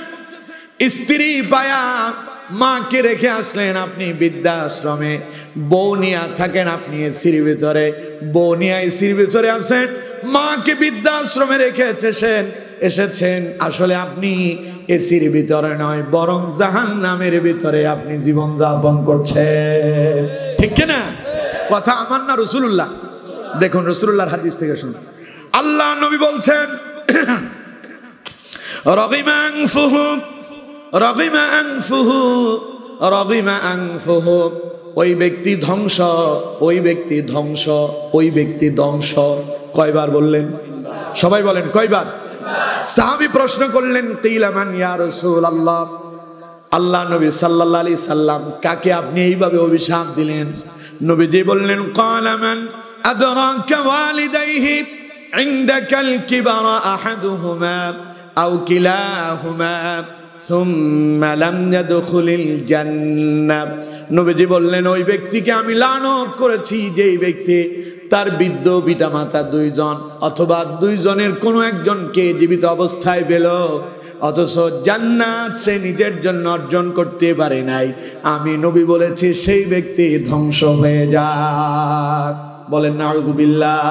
স্ত্রী পায়া মাকে রেখে আসলেন আপনি বৃদ্ধাশ্রমে, বউ নিয়ে থাকেন আপনি এসির ভিতরে, বউ নিয়ে এসির ভিতরে আছেন, মাকে বৃদ্ধাশ্রমে রেখে এসেছেন। আসলে আপনি এসির ভিতরে নয়, বরং জাহান্নামের ভিতরে আপনি জীবন যাপন করছেন। ঠিক কিনা? কথা আমার না রাসূলুল্লাহ? দেখুন রাসূলুল্লাহর হাদিস থেকে শুনুন। আল্লাহ নবী বলছেন, রাগিমা আনফুহু রাগিমা আনফুহু রাগিমা আনফুহু, ওই ব্যক্তি ধ্বংস, ওই ব্যক্তি ধ্বংস, ওই ব্যক্তি ধ্বংস। কয়বার বললেন? সবাই বলেন কয়বার? সাহাবী প্রশ্ন করলেন, কিলা মান ইয়া রাসূলুল্লাহ, আল্লাহ নবী সাল্লাল্লাহু আলাইহি সাল্লাম, কাকে আপনি এইভাবে অভিশাপ দিলেন? নবীজি বললেন, ক্বালা মান আদরাকা ওয়ালিদাইহি ইনদাকাল কিবারা আহাদুহুমা আও কিলাহুমা সুম্মা লাম ইয়াদখুলিল জান্নাহ। নবীজি বললেন, ওই ব্যক্তিকে আমি লানত করেছি যেই ব্যক্তি তার বৃদ্ধ পিতামাতা 2 জন অথবা 2 জনের কোনো একজনকে জীবিত অবস্থায় পেল, অথচ জান্নাত সে নিজের জন্য অর্জন করতে পারে নাই। আমি নবী বলেছি সেই ব্যক্তি ধ্বংস হয়ে যাক। বলেন নাউযুবিল্লাহ।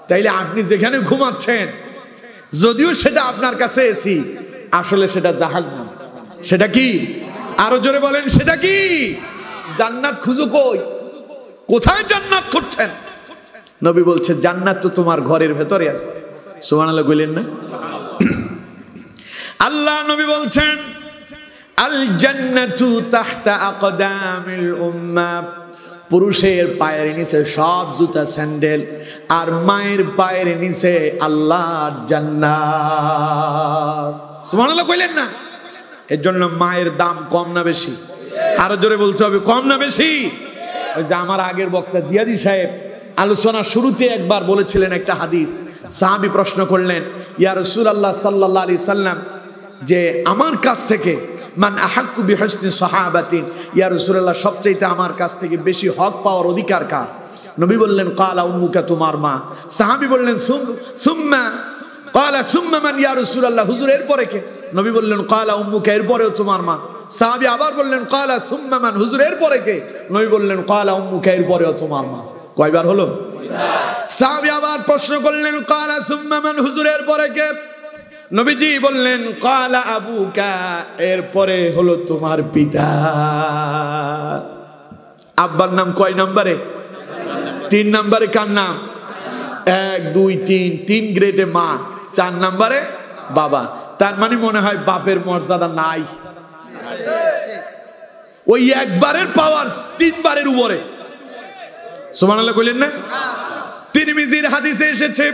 তাইলে আপনি যেখানে ঘুমাচ্ছেন, যদিও সেটা আপনার কাছে এসি, আসলে সেটা জাহান্নাম। সেটা কি? আরো জোরে বলেন, সেটা কি? জান্নাত খুঁজো কই? কোথায় জান্নাত খুঁজছেন? নবী বলছে, জান্নাত তো তোমার ঘরের ভেতরে আছে। সুবহানাল্লাহ বলেন না? আল্লাহ নবী বলছেন, আল জান্নাতু তাহতা আকদামিল উম্মাহ, পুরুষের পায়ের নিচে সব জুতা স্যান্ডেল, আর মায়ের পায়ের নিচে আল্লাহর জান্নাত। সুবহানাল্লাহ কইলেন না? এর জন্য মায়ের দাম কম না বেশি? আরো জোরে বলতে হবে, কম না বেশি? ওই যে আমার আগের বক্তা জিয়াদি সাহেব আলোচনা শুরুতে একবার বলেছিলেন একটা হাদিস। সাহাবী প্রশ্ন করলেন, ইয়া রাসূলুল্লাহ সাল্লাল্লাহু আলাইহি সাল্লাম, যে আমার কাছ থেকে মান আহাক্কু বিহুসনি সাহাবাতিন, ইয়া রাসূলুল্লাহ সবচেয়ে আমার কাছ থেকে বেশি হক পাওয়ার অধিকার কার? নবী বললেন, ক্বালা উম্মুকা, তোমার মা। সাহাবী বললেন, সুম্মা ক্বালা সুম্মা মান ইয়া রাসূলুল্লাহ, হুজুর এরপরে কে? নবী বললেন, ক্বালা উম্মুকা, এরপরেও তোমার মা। সাহাবী আবার বললেন, ক্বালা সুম্মা মান, হুজুর এরপরে কে? নবী বললেন, ক্বালা উম্মুকা, এরপরেও তোমার মা। কয়বার হলো? সাহাবী আবার প্রশ্ন করলেন, ক্বালা সুম্মা মান, হুজুর এরপরে কে? নবীজি বললেন, ক্বালা আবুকা, এরপরে হলো তোমার পিতা। আব্বার নাম কয় নম্বরে? 3 নম্বরে। কার নাম? 1 2 3, 3 গ্রেডে মা, 4 নম্বরে বাবা। তার মানে মনে হয় বাপের মর্যাদা নাই। ওই একবারের পাওয়ার 3 বারের উপরে। সুবহানাল্লাহ কইলেন না? তিরমিজির হাদিসে এসেছে,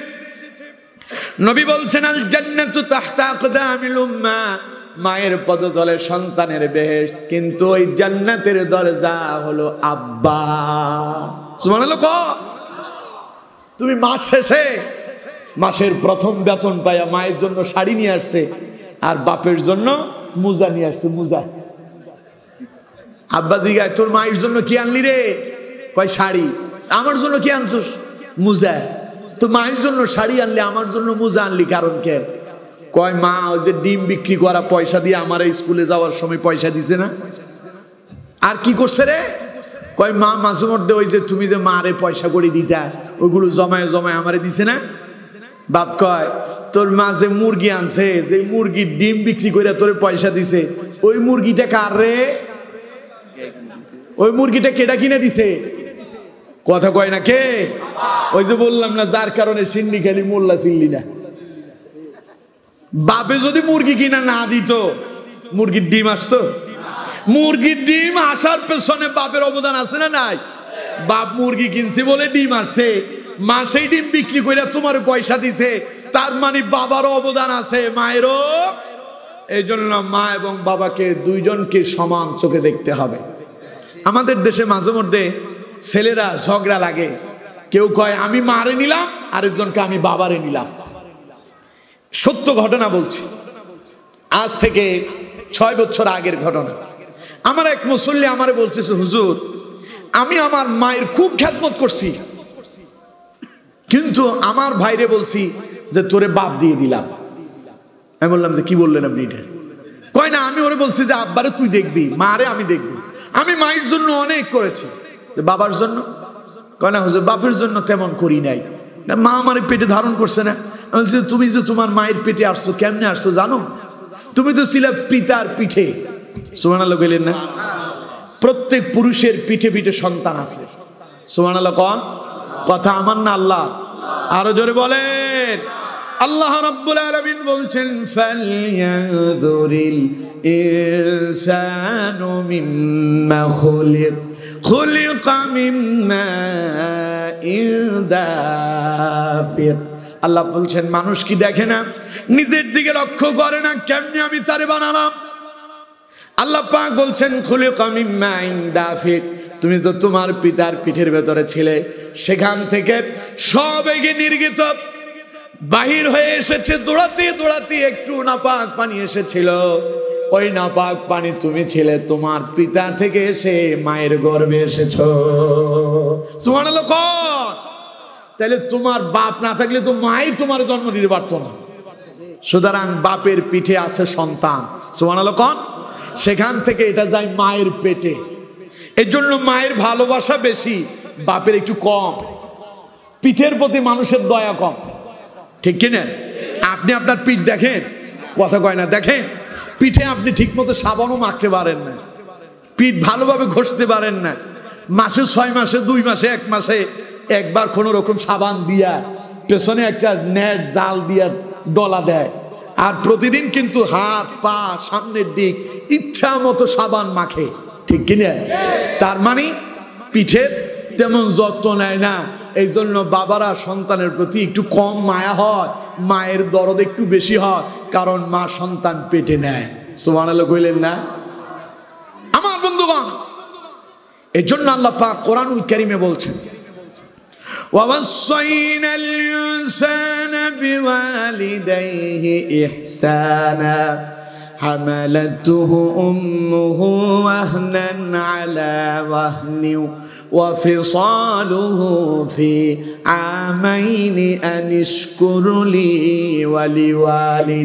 নবী বলছেন, আল জান্নাতু তাহতা আকদামিল উম্মাহ, মায়ের পদতলে সন্তানের বেহেশত, কিন্তু ওই জান্নাতের দরজা হলো আব্বা। সুবহানাল্লাহ। তুমি মাস শেষে মাসের প্রথম বেতন পাইয়া মায়ের জন্য শাড়ি নিয়ে আসছে, আর বাপের জন্য মুজা নিয়ে আসছে। মুজা। আব্বা জিগায়, তোর মায়ের জন্য কি আনলি রে? কয় শাড়ি। আমার জন্য কি আনছস? মুজা। তো মায়ের জন্য শাড়ি আনলে আমার জন্য মোজা আনলি কারণ কেন? কয় মা ওই যে ডিম বিক্রি করা পয়সা দিয়ে আমার স্কুলে যাওয়ার সময় পয়সা দিছে না। আর কি করছে রে? কয় মা মাঝে মধ্যে ওই যে তুমি যে মারে পয়সা করে দিতা ওইগুলো জমায় জমায় আমারে দিছে না। বাপ কয় তোর মা যে মুরগি আনছে, যে মুরগির ডিম বিক্রি করে তোর পয়সা দিছে, ওই মুরগিটা কার রে? ওই মুরগিটা কেডা কিনে দিছে? কথা কয় না কে? ওই যে বললাম না, যার কারণে সিন্নি খালি মোল্লা চিল্লি না। বাপে যদি মুরগি কিনা না দিত, মুরগির ডিম আসতো? মুরগির ডিম আসার পেছনে বাপের অবদান আছে না নাই? বাপ মুরগি কিনছে বলে ডিম আসছে, মা সেই ডিম বিক্রি করে তোমার পয়সা দিছে, তার মানে বাবারও অবদান আছে, মায়েরও। এই জন্য মা এবং বাবাকে দুইজনকে সমান চোখে দেখতে হবে। আমাদের দেশে মাঝে মধ্যে ছেলেরা ঝগড়া লাগে, কেউ কয় আমি মারে নিলাম, আরেকজনকে আমি বাবারে নিলাম। সত্য ঘটনা বলছি, আজ থেকে 6 বছর আগের ঘটনা। আমার এক মুসল্লি আমারে বলতেছে, হুজুর আমি আমার মায়ের খুব খেদমত করছি, কিন্তু আমার ভাইরে বলছি যে তোরে বাপ দিয়ে দিলাম। আমি বললাম যে কি বললেন আপনি এটা? কয় না, আমি ওরে বলছি যে আব্বারে তুই দেখবি, মারে আমি দেখবি। আমি মায়ের জন্য অনেক করেছি, বাবার জন্য? কয় না হুজুর বাপের জন্য তেমন করি নাই, মা আমার পেটে ধারণ করছে না। তুমি যে তোমার মায়ের পেটে আসছো, কেমনে আসছো জানো? তুমি তো ছিলে পিতার পিঠে। সুবহানাল্লাহ বলেন না? প্রত্যেক পুরুষের পিঠে পিঠে সন্তান আছে। সুবহানাল্লাহ কোন কথা আমার না আল্লাহ? আরো জোরে বলেন। আল্লাহ রাব্বুল আলামিন বলছেন, ফালয়াযুরিল ইনসানু মিম্মা খুলিকা মিম্মা দাফিক। আল্লাহ বলছেন মানুষ কি দেখে না, নিজের দিকে লক্ষ্য করে না কেমনে আমি তারে বানালাম? আল্লাহ পাক বলছেন খুলিকা মিম্মা দাফিক, তুমি তো তোমার পিতার পিঠের ভেতরে ছিলে, সেখান থেকে সব এগে নির্গিত বাহির হয়ে এসেছে। দৌড়াতে দৌড়াতে একটু নাপাক পানি এসেছিল, ওই নাপাক পানি তুমি ছিলে, তোমার পিতা থেকে এসে মায়ের গর্ভে এসেছো। সুবহানাল্লাহ। তাহলে তোমার বাপ না থাকলে তো মাই তোমার জন্ম দিতে পারতো না। সুতরাং বাপের পিঠে আছে সন্তান। সুবহানাল্লাহ কোন? সেখান থেকে এটা যায় মায়ের পেটে। এর জন্য মায়ের ভালোবাসা বেশি, বাপের একটু কম। পিঠের প্রতি মানুষের দয়া কম, ঠিক কিনা? আপনি আপনার পিঠ দেখেন, কথা কয় না, দেখেন পিঠে আপনি ঠিক মতো সাবানও মাখতে পারেন না, পিঠ ভালোভাবে ঘষতে পারেন না। মাসে 6 মাসে 2 মাসে 1 মাসে একবার কোন রকম সাবান দিয়া পেছনে একটা নেট জাল দিয়া ডলা দেয়, আর প্রতিদিন কিন্তু হাত পা সামনের দিক ইচ্ছা মতো সাবান মাখে, ঠিক কিনা? তার মানে পিঠের তেমন যত্ন নেয় না। এই জন্য বাবারা সন্তানের প্রতি একটু কম মায়া হয়, মায়ের দরদ একটু বেশি হয়, কারণ মা সন্তান পেটে নেয়। সুবহানাল্লাহ কইলেন না আমার বন্ধুগণ? এই জন্য আল্লাহ পাক কোরআনুল কারীমে বলছেন, وَوَصَّيْنَا الْإِنسَانَ بِوَالِدَيْهِ إِحْسَانًا حَمَلَتْهُ أُمُّهُ وَهْنًا عَلَى وَهْنٍ وَفِصَالُهُ فِي عَامَيْنِ أَنِ اشْكُرْ لِي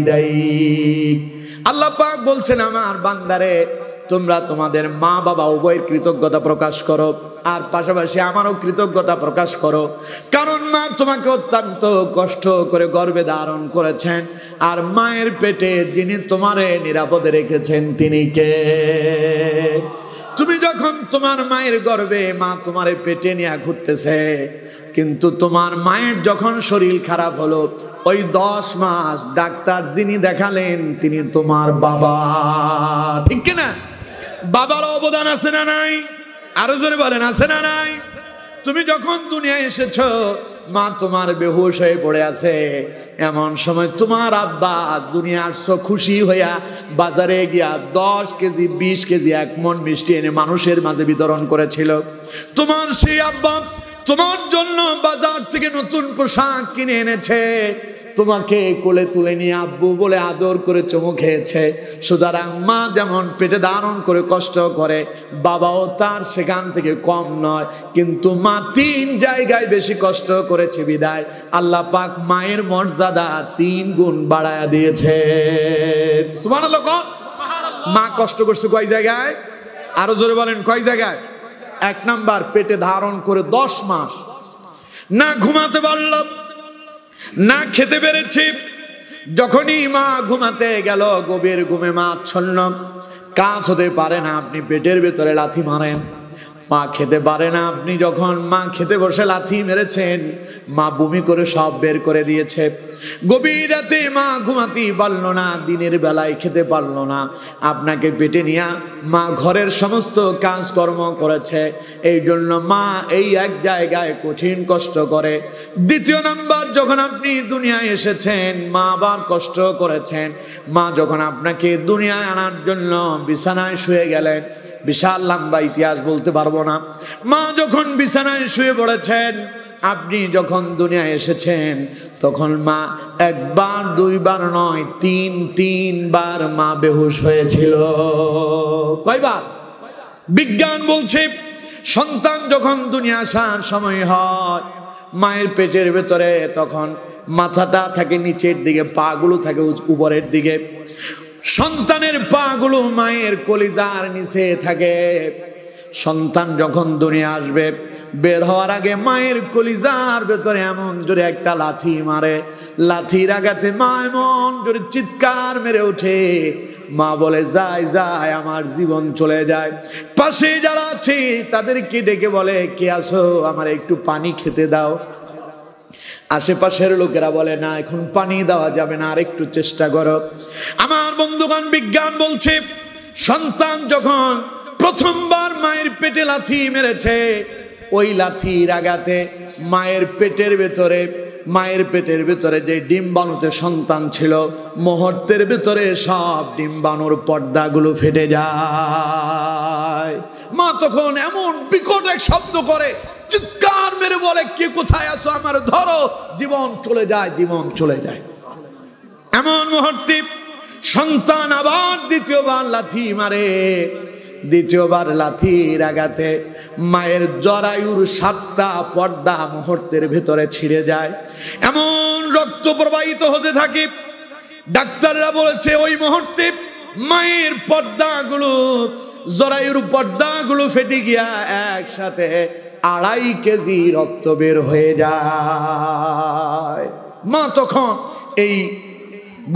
وَلِوَالِدَيْكَ। আল্লাহ পাক বলছেন, আমার বান্দারে তোমরা তোমাদের মা বাবা উভয়ের কৃতজ্ঞতা প্রকাশ করো, আর পাশাপাশি আমারও কৃতজ্ঞতা প্রকাশ করো, কারণ মা তোমাকে অত্যন্ত কষ্ট করে গর্ভে ধারণ করেছেন, আর মায়ের পেটে যিনি তোমারে নিরাপদে রেখেছেন তিনি কে? তুমি যখন তোমার মায়ের গর্ভে, মা তোমারে পেটে নিয়ে ঘুরতেছে, কিন্তু তোমার মায়ের যখন শরীর খারাপ হলো, ওই 10 মাস ডাক্তার যিনি দেখালেন তিনি তোমার বাবা, ঠিক কিনা? বাবার অবদান আছে না নাই? আরো জোরে বলেন, আছে না নাই? তুমি যখন দুনিয়ায় এসেছো, মা তোমার বেহুশ হয়ে পড়ে আছে, এমন সময় তোমার আব্বা দুনিয়া আসছো খুশি হইয়া বাজারে গিয়া 10 কেজি 20 কেজি 1 মণ মিষ্টি এনে মানুষের মাঝে বিতরণ করেছিল। তোমার সেই আব্বা তোমার জন্য বাজার থেকে নতুন পোশাক কিনে এনেছে, তোমাকে কোলে তুলে নিয়ে আব্বু বলে আদর করে চুমু খেয়েছে, সুতরাং মা যেমন পেটে ধারণ করে কষ্ট করে, বাবাও তার সেখান থেকে কম নয়। কিন্তু মা 3 জায়গায় বেশি কষ্ট করেছে বিদায় আল্লাহ পাক মায়ের মর্যাদা 3 গুণ বাড়ায়া দিয়েছে। সুবহানাল্লাহ। মা কষ্ট করছে কয় জায়গায়? আরো জোরে বলেন, কয় জায়গায়? 1 নাম্বার, পেটে ধারণ করে 10 মাস না ঘুমাতে পারলাম, না খেতে পেরেছি। যখনই মা ঘুমাতে গেল, গভীর ঘুমে মা আচ্ছন্ন, কাজ হতে পারে না, আপনি পেটের ভেতরে লাথি মারেন। মা খেতে পারে না, আপনি যখন মা খেতে বসে লাথি মেরেছেন, মা বমি করে সব বের করে দিয়েছে। গভীর রাতে মা ঘুমাতেই পারল না, দিনের বেলায় খেতে পারল না, আপনাকে পেটে নিয়ে মা ঘরের সমস্ত কাজকর্ম করেছে। এই জন্য মা এই এক জায়গায় কঠিন কষ্ট করে। 2 নাম্বার, যখন আপনি দুনিয়ায় এসেছেন মা আবার কষ্ট করেছেন। মা যখন আপনাকে দুনিয়ায় আনার জন্য বিছানায় শুয়ে গেলেন, বিশাল লম্বা ইতিহাস বলতে পারবো না। মা যখন বিছানায় শুয়ে পড়েছেন, আপনি যখন দুনিয়ায় এসেছেন, তখন মা 1 বার 2 বার নয়, 3 বার মা বেহুশ হয়েছিল। কয়বার? বিজ্ঞান বলছে সন্তান যখন দুনিয়া আসার সময় হয়, মায়ের পেটের ভেতরে তখন মাথাটা থাকে নিচের দিকে, পা গুলো থাকে উপরের দিকে। সন্তানের পা গুলো মায়ের কলিজার নিচে থাকে। সন্তান যখন দুনিয়া আসবে, বের হওয়ার আগে মায়ের কলিজার ভেতরে এমন জোরে একটা লাথি মারে, লাথির আঘাতে মা এমন জোরে চিৎকার মেরে ওঠে। মা বলে, যায় যায়, আমার জীবন চলে যায়। পাশে যারা আছে তাদেরকে ডেকে বলে, কে আসো, আমার একটু পানি খেতে দাও। আশেপাশের লোকেরা বলে, না এখন পানি দেওয়া যাবে না, আর একটু চেষ্টা করো। আমার বন্ধুগণ, বিজ্ঞান বলছে সন্তান যখন প্রথমবার মায়ের পেটে লাথি মেরেছে, ওই লাথির আঘাতে মায়ের পেটের ভেতরে যে ডিম্বাণুতে সন্তান ছিল, মুহূর্তের ভেতরে সব ডিম্বাণুর পর্দাগুলো ফেটে যায়। মা তখন এমন বিকট এক শব্দ করে, চিৎকার মেরে বলে, কে কোথায় আছো, আমার ধরো, জীবন চলে যায়, জীবন চলে যায়। এমন মুহূর্তে সন্তান আবার 2 বার লাথি মারে। 2 বার লাথির আঘাতে মায়ের জরায়ুর 7টা পর্দা মুহূর্তের ভেতরে ছিঁড়ে যায়, এমন রক্ত প্রবাহিত হতে থাকে। ডাক্তাররা বলেছে ওই মুহূর্তে মায়ের পর্দাগুলো, জরায়ুর পর্দাগুলো ফেটে গিয়া একসাথে 2.5 কেজি রক্ত বের হয়ে যায়। মা তখন এই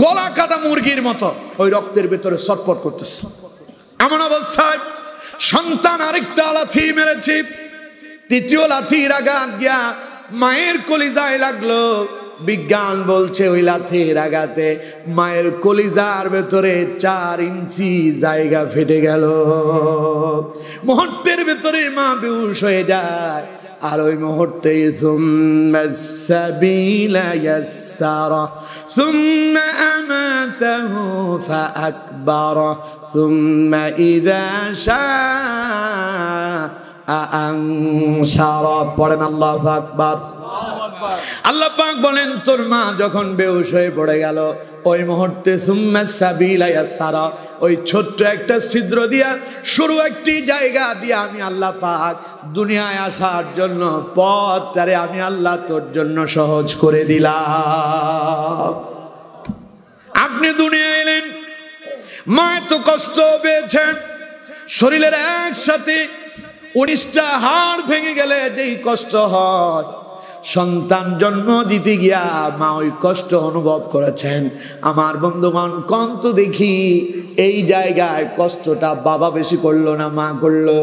গলা কাটা মুরগির মতো ওই রক্তের ভেতরে ছটফট করতেছে। এমন অবস্থায় সন্তান আরেকটা লাথি মেরেছে। 3য় লাথির আঘাত গিয়া মায়ের কলিজায় লাগলো। বিজ্ঞান বলছে ওই লাথির আঘাতে মায়ের কলিজার ভেতরে 4 ইঞ্চি জায়গা ফেটে গেল। মুহূর্তের ভেতরে মা বেহুশ হয়ে যায়। আর ওই মুহূর্তে সুম্মা সাবিলা ইয়াসসারা সুম্মা আমাতাহু ফাআকবারা সুম্মা ইযা শাআ আনশারা। পড়েন আল্লাহু আকবার। আল্লাহ পাক বলেন, তোর মা যখন বেহুশ হয়ে পড়ে গেল, ওই মুহূর্তে সুম্মা সাবিলা ইয়াসসারা, ওই ছোট্ট একটা ছিদ্র দিয়া, সরু একটি জায়গা দিয়া আমি আল্লাহ পাক দুনিয়ায় আসার জন্য পথটারে আমি আল্লাহ তোর জন্য সহজ করে দিলাম। আপনি দুনিয়ায় এলেন, মা এত কষ্ট পেয়েছেন, শরীরের একসাথে 19টা হাড় ভেঙে গেলে যেই কষ্ট হয়, সন্তান জন্ম দিতে গিয়া মা ওই কষ্ট অনুভব করেছেন। আমার বন্ধুগণ, কোন তো দেখি এই জায়গায় কষ্টটা বাবা বেশি করলো না মা করলো?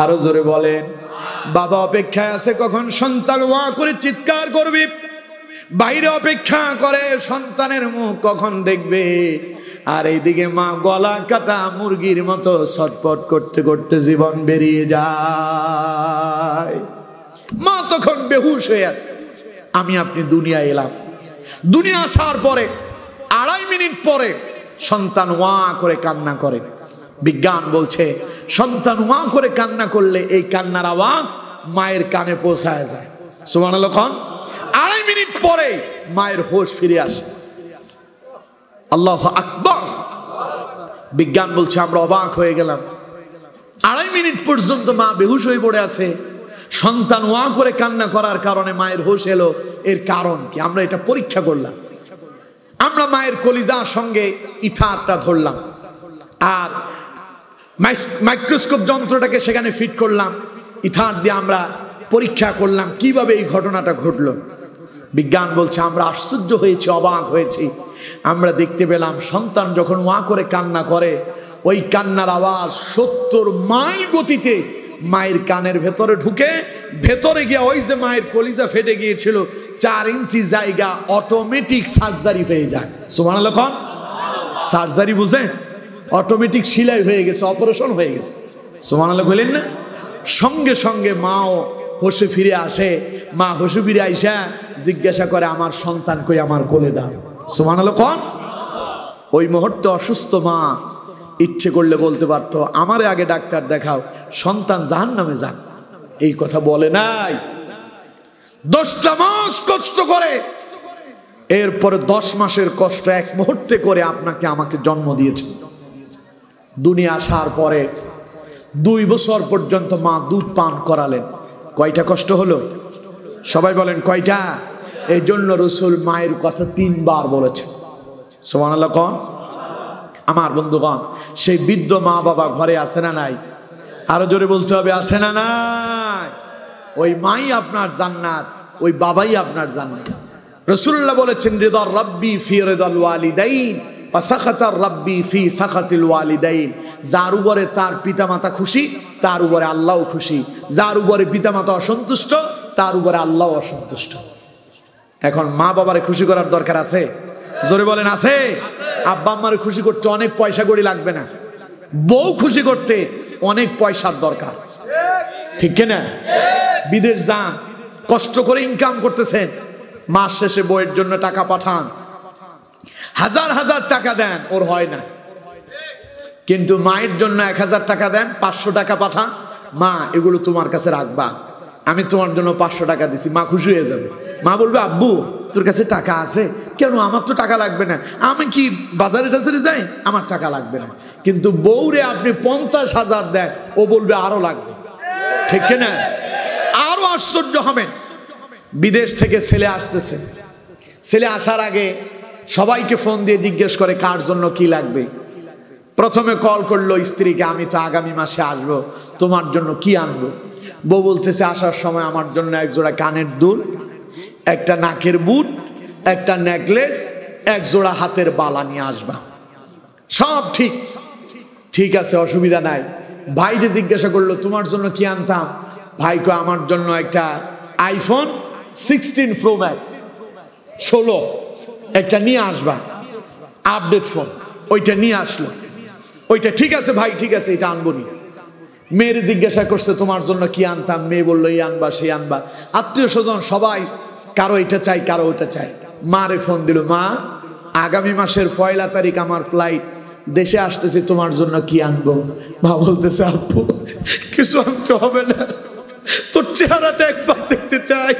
আরো জোরে বলেন। বাবা অপেক্ষায় আছে কখন সন্তান ওয়া করে চিৎকার করবে, বাইরে অপেক্ষা করে সন্তানের মুখ কখন দেখবে। আর এইদিকে মা গলা কাটা মুরগির মতো ছটফট করতে করতে জীবন বেরিয়ে যায়। মা তখন বেহুশ হয়ে আছে। আমি আপনি দুনিয়া এলাম, দুনিয়া আসার পরে 2.5 মিনিট পরে সন্তান ওয়া করে কান্না করে। বিজ্ঞান বলছে সন্তান ওয়া করে কান্না করলে এই কান্নার আওয়াজ মায়ের কানে পৌঁছায় যায়। সুবহানাল্লাহ। 2.5 মিনিট পরে মায়ের হোশ ফিরে আসে। আল্লাহু আকবার। বিজ্ঞান বলছে আমরা অবাক হয়ে গেলাম। 2.5 মিনিট পর্যন্ত মা বেহুশ হয়ে পড়ে আছে। সন্তান ওয়া করে কান্না করার কারণে মায়ের হোশ এলো। এর কারণ কি? আমরা এটা পরীক্ষা করলাম। আমরা মায়ের কলিজার সঙ্গে ইথারটা ধরলাম আর মাইক্রোস্কোপ যন্ত্রটাকে সেখানে ফিট করলাম। ইথার দিয়ে আমরা পরীক্ষা করলাম কিভাবে এই ঘটনাটা ঘটলো। বিজ্ঞান বলছে আমরা আশ্চর্য হয়েছি, অবাক হয়েছি। আমরা দেখতে পেলাম সন্তান যখন ওয়া করে কান্না করে, ওই কান্নার আওয়াজ 70 মাইল গতিতে মায়ের কানের ভেতরে ঢুকে, ভেতরে গিয়ে ওই যে মায়ের কলিজা ফেটে গিয়েছিল 4 ইঞ্চি জায়গা অটোমেটিক সার্জারি হয়ে যায়। সুবহানাল্লাহ। কোন সার্জারি বুঝেন? অটোমেটিক সেলাই হয়ে গেছে, অপারেশন হয়ে গেছে। সুবহানাল্লাহ বলেন না? সঙ্গে সঙ্গে মাও হোশে ফিরে আসে। মা হোশে ফিরে আইসা জিজ্ঞাসা করে আমার সন্তান কই, আমার কোলে দাও। সুবহানাল্লাহ। কোন ওই মুহূর্তে অসুস্থ মা ইচ্ছে করলে বলতে পারতো আমারে আগে ডাক্তার দেখাও, সন্তান জাহান্নামে যান। এই কথা বলে নাই। 10টা মাস কষ্ট করে, এরপরে 10 মাসের কষ্ট এক মুহূর্তে করে আপনাকে আমাকে জন্ম দিয়েছে। দুনিয়া আসার পরে 2 বছর পর্যন্ত মা দুধ পান করালেন। কয়টা কষ্ট হলো? সবাই বলেন কয়টা? এই জন্য রাসূল মায়ের কথা 3 বার বলেছেন। সুবহানাল্লাহ। কোন আমার বন্ধুগণ, সেই বৃদ্ধ মা বাবা ঘরে আছে না নাই? আরো জোরে বলতে হবে, আছে না নাই? ওই মাই আপনার জান্নাত, ওই বাবাই আপনার জান্নাত। রাসূলুল্লাহ বলেছেন রিদার রাব্বি ফি রিদাল ওয়ালিদাইন ওয়া সাখাতার রাব্বি ফি সাখাতিল ওয়ালিদাইন। যার উপরে তার পিতামাতা খুশি, তার উপরে আল্লাহও খুশি। যার উপরে পিতামাতা অসন্তুষ্ট, তার উপরে আল্লাহও অসন্তুষ্ট। এখন মা বাবারে খুশি করার দরকার আছে? জোরে বলেন আছে? আব্বা আম্মারে খুশি করতে অনেক পয়সা কড়ি লাগবে না। বউ খুশি করতে অনেক পয়সার দরকার, ঠিক কিনা? বিদেশ যান, কষ্ট করে ইনকাম করতেছেন, মাস শেষে বউয়ের জন্য টাকা পাঠান, হাজার হাজার টাকা দেন, ওর হয় না। কিন্তু মায়ের জন্য 1000 টাকা দেন, 500 টাকা পাঠান, মা এগুলো তোমার কাছে রাখবা, আমি তোমার জন্য 500 টাকা দিছি। মা খুশি হয়ে যাবে। মা বলবে আব্বু তোর কাছে টাকা আছে কেন? আমার তো টাকা লাগবে না, আমি কি বাজারে টাজারে যাই, আমার টাকা লাগবে না। কিন্তু বউরে আপনি 50,000 দেন, ও বলবে আরো লাগবে, ঠিক কিনা? আরো আশ্চর্য হবেন। বিদেশ থেকে ছেলে আসতেছে, ছেলে আসার আগে সবাইকে ফোন দিয়ে জিজ্ঞেস করে কার জন্য কি লাগবে। প্রথমে কল করলো স্ত্রীকে, আমি তো আগামী মাসে আসবো, তোমার জন্য কি আনবো? বউ বলতেছে আসার সময় আমার জন্য 1 জোড়া কানের দুল, একটা নাকের বুট, একটা নেকলেস, 1 জোড়া হাতের বালা নিয়ে আসবা। সব ঠিক, ঠিক আছে, অসুবিধা নাই। ভাইকে জিজ্ঞাসা করলো তোমার জন্য কি আনতাম? ভাই কো আমার জন্য একটা আইফোন 16 প্রো ম্যাক্স 16 একটা নিয়ে আসবা, আপডেট ফোন, ওইটা নিয়ে আসলো। ওইটা ঠিক আছে ভাই, ঠিক আছে, এটা আনবো নি। মেয়ের জিজ্ঞাসা করছে তোমার জন্য কি আনতাম? মেয়ে বললো এই আনবা সেই আনবা। আত্মীয় স্বজন সবাই কারো এটা চাই, কারো ওটা চাই। মারে ফোন দিল, মা আগামী মাসের 1 তারিখ আমার ফ্লাইট, দেশে আসতেছি, তোমার জন্য কি আনবো? মা বলতেছে আব্বু কিছু আনতে হবে না, তোর চেহারাটা একবার দেখতে চাই।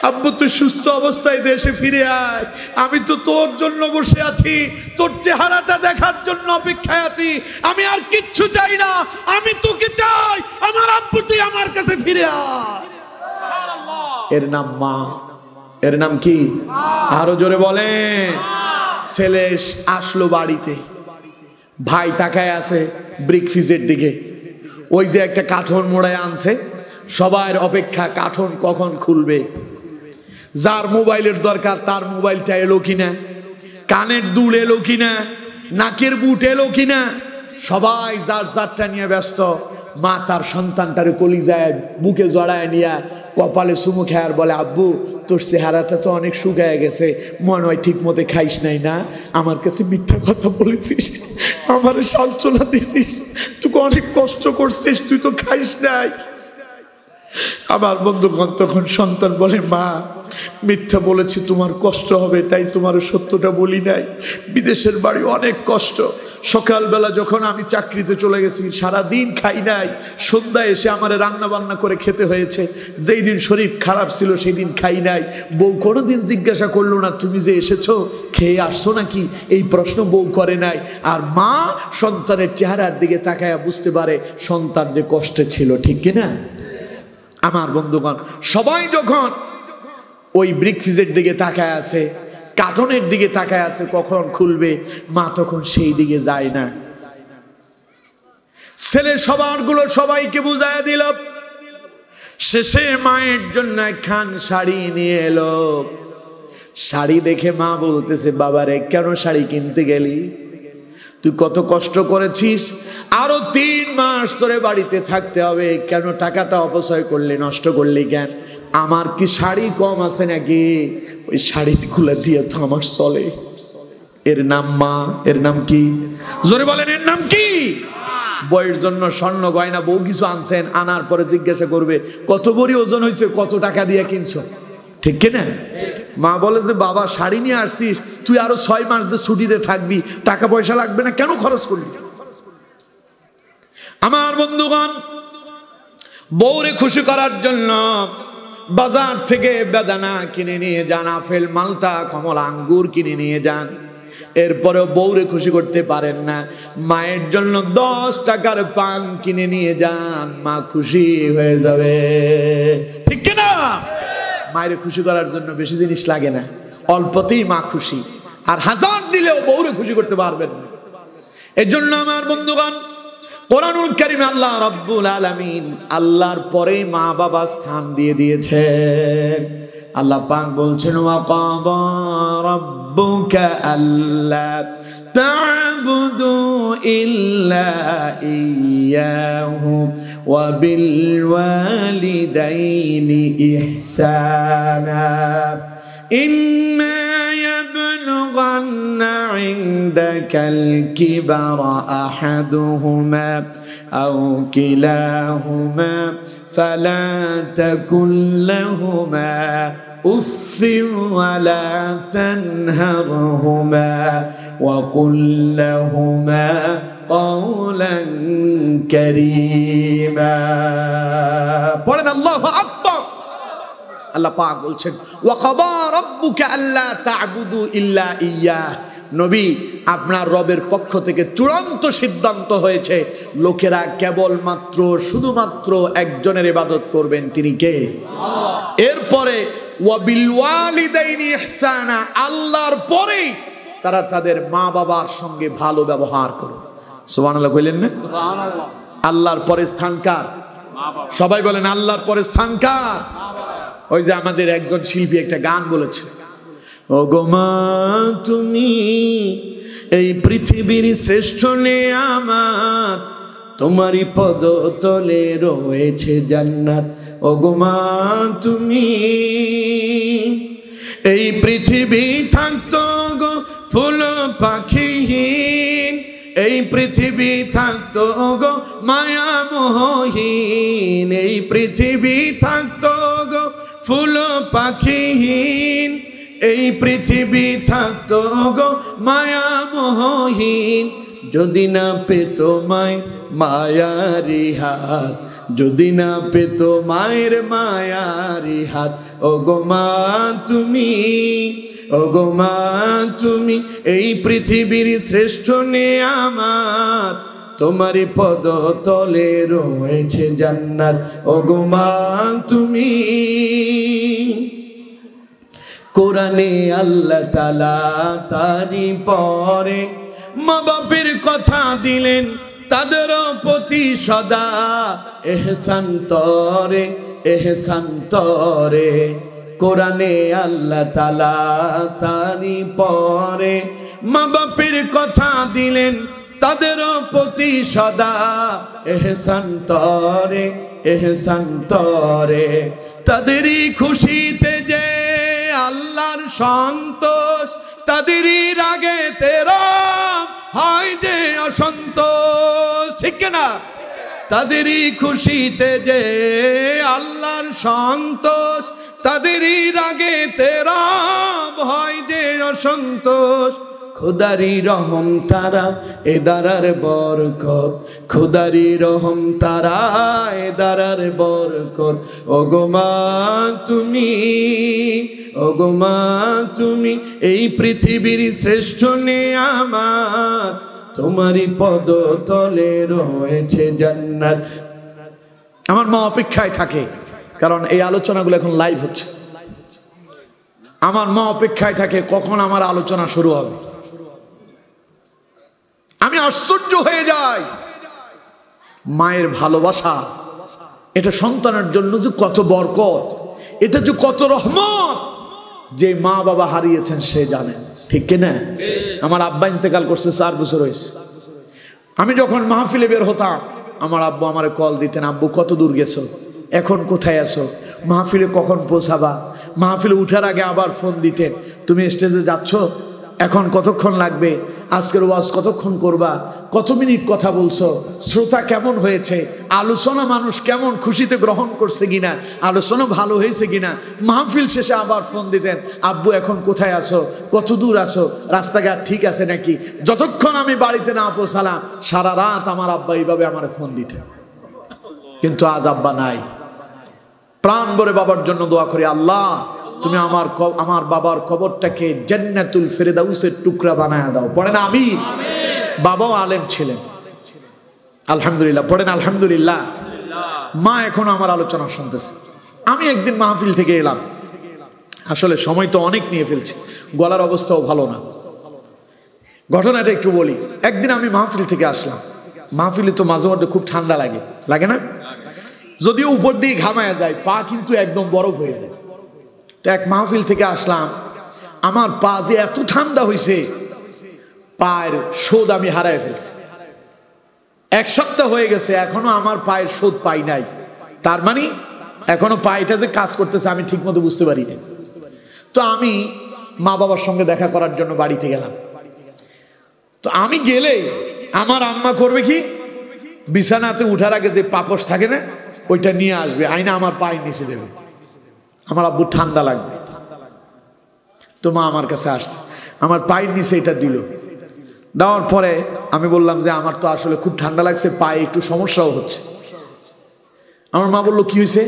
আব্বু তুই সুস্থ অবস্থায় দেশে ফিরে আয়, আমি তো তোর জন্য বসে আছি, তোর চেহারাটা দেখার জন্য অপেক্ষায় আছি, আমি আর কিচ্ছু চাই না, আমি তোকে চাই, আমার আব্বু তুই আমার কাছে ফিরে আয়। এর নাম মা। এর নাম কি? আরো জোরে বলেন। ছেলে আসলো বাড়িতে, ভাই তাকায় আছে ব্রিক ফ্রিজের দিকে, ওই যে একটা কাঠন মোড়ায় আনছে, সবার অপেক্ষা কাঠন কখন খুলবে। যার মোবাইলের দরকার তার মোবাইলটা এলো কিনা, কানের দুল এলো কিনা, নাকের বুট এলো কিনা, সবাই যার যারটা নিয়ে ব্যস্ত। মা তার সন্তানটারে কলিজায় বুকে জড়ায় নিয়ে কপালে চুমু খায় আর বলে আব্বু তোর চেহারাটা তো অনেক শুকায় গেছে, মনে হয় ঠিক মতো খাইস নাই না, আমার কাছে মিথ্যা কথা বলেছিস, আমার সান্ত্বনা দিছিস, তুই অনেক কষ্ট করছিস, তুই তো খাইস নাই। আমার বন্ধুগণ তখন সন্তান বলে, মা মিথ্যা বলেছি, তোমার কষ্ট হবে তাই তোমার সত্যটা বলি নাই। বিদেশের বাড়ি অনেক কষ্ট। সকালবেলা যখন আমি চাকরিতে চলে গেছি, সারাদিন খাই নাই, সন্ধ্যায় এসে আমার রান্না বান্না করে খেতে হয়েছে। যেই দিন শরীর খারাপ ছিল সেই দিন খাই নাই। বউ কোনোদিন জিজ্ঞাসা করলো না তুমি যে এসেছো খেয়ে আসছো নাকি, এই প্রশ্ন বউ করে নাই। আর মা সন্তানের চেহারার দিকে তাকায়া বুঝতে পারে সন্তান যে কষ্টে ছিল, ঠিক কিনা? আমার বন্ধুগণ, সবাই যখন ওই ব্রিকফিজের দিকে তাকায় আছে, কার্টনের দিকে তাকায় আছে কখন খুলবে, মা তখন সেই দিকে যায় না। ছেলে সবারগুলো সবাইকে বুঝায় দিল। শেষে মায়ের জন্য একখান শাড়ি নিয়ে এলো। শাড়ি দেখে মা বলতেছে, বাবারে কেন শাড়ি কিনতে গেলি? তুই কত কষ্ট করেছিস, আরো 3 মাস ধরে বাড়িতে থাকতে হবে, কেন টাকাটা অপচয় করলি, নষ্ট করলি কেন? আমার কি শাড়ি কম আছে নাকি? ওই শাড়ি খুলে দিয়ে তো আমার চলে। এর নাম মা। এর নাম কি? জোরে বলেন, এর নাম কি? বইয়ের জন্য স্বর্ণ গয়না বউ কিছু আনছেন, আনার পরে জিজ্ঞাসা করবে কত বড়ি ওজন হয়েছে, কত টাকা দিয়ে কিনছো, ঠিক কিনা? মা বলে যে বাবা শাড়ি নিয়ে আসছিস, তুই আরো 6 মাস যে ছুটিতে থাকবি, টাকা পয়সা লাগবে না, কেন খরচ করলি? আমার বন্ধুগণ, বউরে খুশি করার জন্য বাজার থেকে বেদানা কিনে নিয়ে যান, আপেল, মালটা, কমলা, আঙ্গুর কিনে নিয়ে যান। এরপরেও বউরে খুশি করতে পারেন না, মায়ের জন্য 10 টাকার পান কিনে নিয়ে যান, মা খুশি হয়ে যাবে, ঠিক কিনা? মায়ের খুশি করার জন্য বেশি জিনিস লাগে না, অল্পতেই মা খুশি। আর 1000 দিলেও বউরে খুশি করতে পারবেন না। এর জন্য আমার বন্ধুগণ, কোরআনুল কারীমে আল্লাহ রাব্বুল আলামিন আল্লাহর পরেই মা বাবা স্থান দিয়ে দিয়েছেন। আল্লাহ পাক বলছেন, ওয়া কাদা রাব্বুকা আল্লা তা'বুদু ইল্লা ইয়্যাহু ওয়া বিল ওয়ালিদাইনি ইহসানা ইম্মা يبلغن عندك الكبر أحدهما أو كلاهما فلا تقل لهما أف ولا تنهرهما وقل لهما قولا كريما. পড়েন আল্লাহু আকবার। আল্লাহ পাক বলছেন, ওয়া কাদা রাব্বুকা আল্লা তা'বুদু ইল্লা ইয়্যাহ। নবী, আপনার রবের পক্ষ থেকে চূড়ান্ত সিদ্ধান্ত হয়েছে, লোকেরা কেবলমাত্র শুধুমাত্র একজনের ইবাদত করবেন, তিনি কে? এরপরে ওয়া বিল ওয়ালিদাইনি ইহসানা, আল্লাহর পরেই তারা তাদের মা বাবার সঙ্গে ভালো ব্যবহার করবে। সুবহানাল্লাহ কইলেন না? সুবহানাল্লাহ। আল্লাহর পরে স্থান কার? সবাই বলেন, আল্লাহর পরে স্থান কার? ওই যে আমাদের একজন শিল্পী একটা গান বলেছে, ও গো মা তুমি এই পৃথিবীর শ্রেষ্ঠ নেয়ামত, তোমারই পদতলে রয়েছে জান্নাত। ও গো মা তুমি এই পৃথিবী থাকতো গো ফুল পাখিহীন, এই পৃথিবী থাকতো গো মায়া মোহহীন, এই পৃথিবী থাকতো গো ফুল পাখিহীন, এই পৃথিবী থাকতো গো মায়া মোহহীন, যদি না পেত মায়ের মায়ারি হাত, যদি না পেত মায়ের মায়ারি হাত। ও গো মা তুমি, ও গো মা তুমি এই পৃথিবীর শ্রেষ্ঠ নেয়ামত, তোমারই পদতলে রয়েছে জান্নাত। ও গো মা তুমি। কোরআনে আল্লাহ তাআলা তারই পরে মা বাপের কথা দিলেন, তাদের প্রতি সদা এহসান তরে, এহসান তরে। কোরআনে আল্লাহ তাআলা তারই পরে মা বাপের কথা দিলেন, তাদের প্রতি সদা এহসান তরে, এহসান তরে। তাদেরই খুশিতে যে আল্লাহর সন্তোষ, তাদেরই রাগে তেরা হয় যে অসন্তোষ, ঠিক না? তাদেরই খুশিতে যে আল্লাহর সন্তোষ, তাদেরই রাগে তেরা ভয় যে অসন্তোষ। খুদারি রহম তারা এ দারার বরকত, খুদারি রহম তারা এ দারার বরকত। ওগো মা তুমি, ওগো মা তুমি এই পৃথিবীর শ্রেষ্ঠ নেয়ামত, তোমারই পদতলে রয়েছে জান্নাত। আমার মা অপেক্ষায় থাকে, কারণ এই আলোচনাগুলো এখন লাইভ হচ্ছে। আমার মা অপেক্ষায় থাকে কখন আমার আলোচনা শুরু হবে। আমি আশ্চর্য হয়ে যাই, মায়ের ভালোবাসা এটা সন্তানের জন্য যে কত বরকত, এটা যে কত রহমত। যে মা বাবা হারিয়েছেন সে জানেন, ঠিক কিনা? আমার আব্বা ইন্তেকাল করছে 4 বছর হয়েছে। আমি যখন মাহফিলে বের হতাম, আমার আব্বু আমারে কল দিতেন, আব্বু কত দূর গেছো, এখন কোথায় আছো, মাহফিলে কখন পৌঁছাবা। মাহফিলে উঠার আগে আবার ফোন দিতেন, তুমি স্টেজে যাচ্ছ, এখন কতক্ষণ লাগবে, আজকের ওয়াজ কতক্ষণ করবা, কত মিনিট কথা বলছো, শ্রোতা কেমন হয়েছে, আলোচনা মানুষ কেমন খুশিতে গ্রহণ করছে কিনা, আলোচনা ভালো হয়েছে কিনা। মাহফিল শেষে আবার ফোন দিতেন, আব্বু এখন কোথায় আছো, কত দূর আছো, রাস্তাঘাট ঠিক আছে নাকি। যতক্ষণ আমি বাড়িতে না পৌঁছালাম, সারা রাত আমার আব্বা এইভাবে আমার ফোন দিতেন। কিন্তু আজ আব্বা নাই। প্রাণ ভরে বাবার জন্য দোয়া করি, আল্লাহ তুমি আমার বাবার কবরটাকে জান্নাতুল ফেরদাউসের টুকরা বানায় দাও। পড়েন আমিন। বাবাও আলেম ছিলেন, আলহামদুলিল্লাহ। পড়েন আলহামদুলিল্লাহ। মা এখনো আমার আলোচনা শুনতেছে। আমি একদিন মাহফিল থেকে এলাম, আসলে সময় তো অনেক নিয়ে ফেলছি, গলার অবস্থাও ভালো না। ঘটনাটা একটু বলি। একদিন আমি মাহফিল থেকে আসলাম। মাহফিলে তো মাঝে মধ্যে খুব ঠান্ডা লাগে, লাগে না? যদিও উপর দিয়ে ঘামায়া যায়, পা কিন্তু একদম বরফ হয়ে যায়। তো এক মাহফিল থেকে আসলাম, আমার পা যে এত ঠান্ডা হয়েছে, পায়ের শোধ আমি হারায় ফেলছি। 1 সপ্তাহ হয়ে গেছে, এখনো আমার পায়ের শোধ পাই নাই। তার মানে এখনো পায়েটা যে কাজ করতেছে আমি ঠিক মতো বুঝতে পারি না। তো আমি মা বাবার সঙ্গে দেখা করার জন্য বাড়িতে গেলাম। তো আমি গেলে আমার আম্মা করবে কি, বিছানাতে উঠার আগে যে পাপোশ থাকে না, ওইটা নিয়ে আসবে, আইনা আমার পায়ের নিচে দেবে। আমার আব্বু ঠান্ডা লাগবে, তো মা আমার কাছে আসছে, আমার পায়ের নিচে এটা দিল। দেওয়ার পরে আমি বললাম যে আমার তো আসলে খুব ঠান্ডা লাগছে, পায়ে একটু সমস্যাও হচ্ছে। আমার মা বললো কি হয়েছে?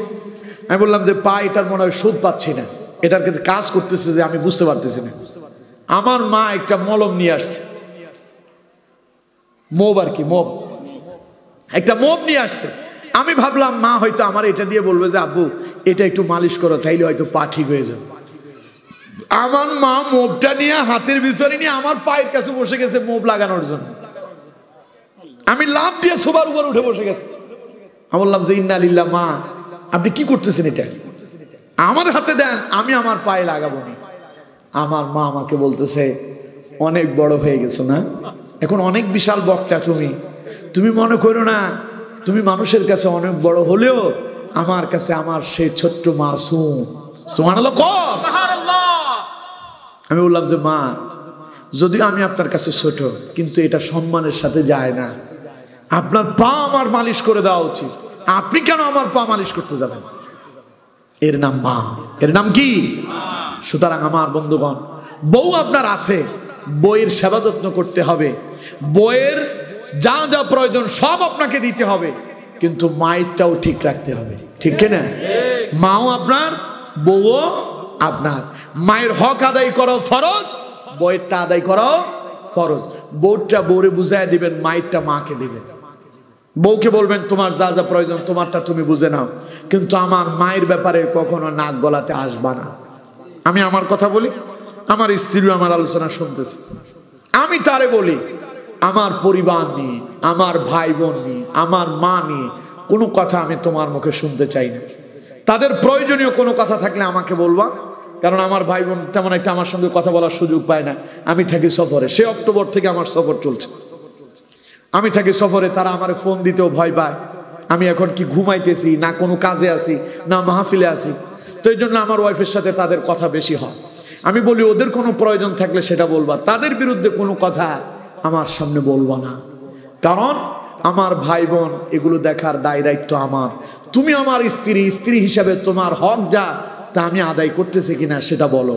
আমি বললাম যে পা এটার মনে হয় শোধ পাচ্ছি না, এটার ক্ষেত্রে কাজ করতেছে যে আমি বুঝতে পারতেছি না। আমার মা একটা মলম নিয়ে আসছে, মোব আর কি, মোব, একটা মোব নিয়ে আসছে। আমি ভাবলাম মা হয়তো আমার এটা দিয়ে বলবে যে আব্বু এটা একটু মালিশ করো, তাইলে হয়তো পা ঠিক হয়ে যাবে। আমার মা মোবটা নিয়ে হাতের ভিতরে নিয়ে আমার পায়ের কাছে বসে গেছে মোব লাগানোর জন্য। আমি লাফ দিয়ে সোফার উপর উঠে বসে গেছে। আমি বললাম যে ইন্না লিল্লাহ, মা আপনি কি করতেছেন, এটা আমার হাতে দেন, আমি আমার পায়ে লাগাবো না। আমার মা আমাকে বলতেছে অনেক বড় হয়ে গেছো না, এখন অনেক বিশাল বক্তা তুমি মনে করো না তুমি মানুষের কাছে অনেক বড় হলেও আমার কাছে আমার সেই ছোট্ট মাসুম। সুবহানাল্লাহ। আমি বললাম যে মা যদিও আমি আপনার কাছে ছোট, কিন্তু এটা সম্মানের সাথে যায় না। আপনার পা আমার মালিশ করে দেওয়া উচিত, আপনি কেন আমার পা মালিশ করতে যাবেন? এর নাম মা, এর নাম কি? সুতরাং আমার বন্ধুগণ, বউ আপনার আছে, বউয়ের সেবা যত্ন করতে হবে, বউয়ের যা যা প্রয়োজন সব আপনাকে দিতে হবে, কিন্তু মায়েরটাও ঠিক রাখতে হবে, ঠিক কিনা? মাও আপনার, বউও আপনার। মায়ের হক আদায় করো ফরজ, বউয়েরটা আদায় করো ফরজ। বউটা বউরে বুঝাই দিবেন, মায়েরটা মাকে দিবেন। বউকে বলবেন তোমার যা যা প্রয়োজন তোমারটা তুমি বুঝে নাও, কিন্তু আমার মায়ের ব্যাপারে কখনো নাক গলাতে আসবা না। আমি আমার কথা বলি, আমার স্ত্রীও আমার আলোচনা শুনতেছে, আমি তারে বলি আমার পরিবার নিয়ে, আমার ভাই বোন নিয়ে, আমার মা নিয়ে কোনো কথা আমি তোমার মুখে শুনতে চাই না। তাদের প্রয়োজনীয় কোনো কথা থাকলে আমাকে বলবা, কারণ আমার ভাই বোন তেমন একটা আমার সঙ্গে কথা বলার সুযোগ পায় না। আমি থাকি সফরে, সে অক্টোবর থেকে আমার সফর চলছে, আমি থাকি সফরে, তারা আমার ফোন দিতেও ভয় পায়। আমি এখন কি ঘুমাইতেছি, না কোনো কাজে আছি, না মাহফিলে আছি। তো এই জন্য আমার ওয়াইফের সাথে তাদের কথা বেশি হয়। আমি বলি ওদের কোনো প্রয়োজন থাকলে সেটা বলবা, তাদের বিরুদ্ধে কোনো কথা আমার সামনে বলবা না, কারণ আমার ভাই বোন, এগুলো দেখার দায় দায়িত্ব আমার। তুমি আমার স্ত্রী, স্ত্রী হিসাবে তোমার হক যা তা আমি আদায় করতেছি কিনা সেটা বলো।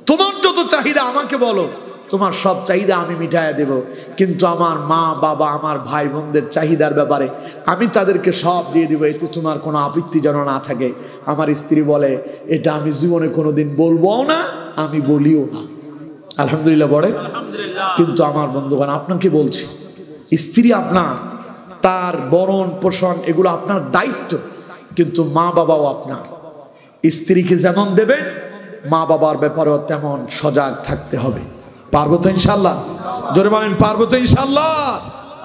তোমার যত চাহিদা আমাকে বলো, তোমার সব চাহিদা আমি মিটাইয়া দেব। কিন্তু আমার মা বাবা, আমার ভাই বোনদের চাহিদার ব্যাপারে আমি তাদেরকে সব দিয়ে দিব, এতে তোমার কোনো আপত্তি যেন না থাকে। আমার স্ত্রী বলে, এটা আমি জীবনে কোনোদিন বলবো না, আমি বলিও না। আলহামদুলিল্লাহ বলে। কিন্তু আমার বন্ধুগণ, আপনাকে বলছি, স্ত্রী আপনার, তার বরণ পোষণ এগুলো আপনার দায়িত্ব, কিন্তু মা বাবাও আপনার। স্ত্রীকে যেমন দেবেন, মা বাবার ব্যাপারেও তেমন সজাগ থাকতে হবে। পারবো তো ইনশাল্লাহ? জোরে বলেন পারবো তো ইনশাল্লাহ?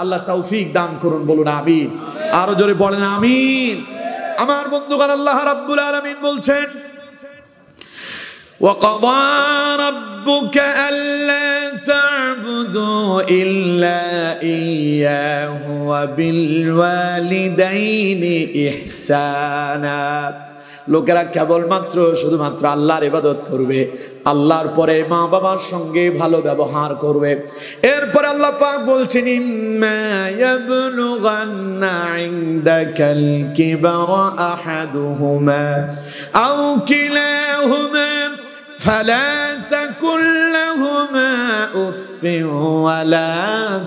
আল্লাহ তৌফিক দান করুন, বলুন আমিন। আরো জোরে বলেন আমিন। আমার বন্ধুগণ, আল্লাহ রাব্বুল আলামিন বলছেন, وَقَضَى رَبُّكَ أَلَّا تَعْبُدُوا إِلَّا إِيَّاهُ وَبِالْوَالِدَيْنِ إِحْسَانًا। লোকেরা কেবলমাত্র শুধুমাত্র আল্লাহর ইবাদত করবে, আল্লাহর পরে মা বাবার সঙ্গে ভালো ব্যবহার করবে। এরপরে আল্লাহ পাক বলছেন, ইম্মা ইয়াবলুগান্না ইনদাকাল কিবারা আহাদুহুমা আও কিলাহুমা ফালা তাকুল লাহুমা উফফিন ওয়ালা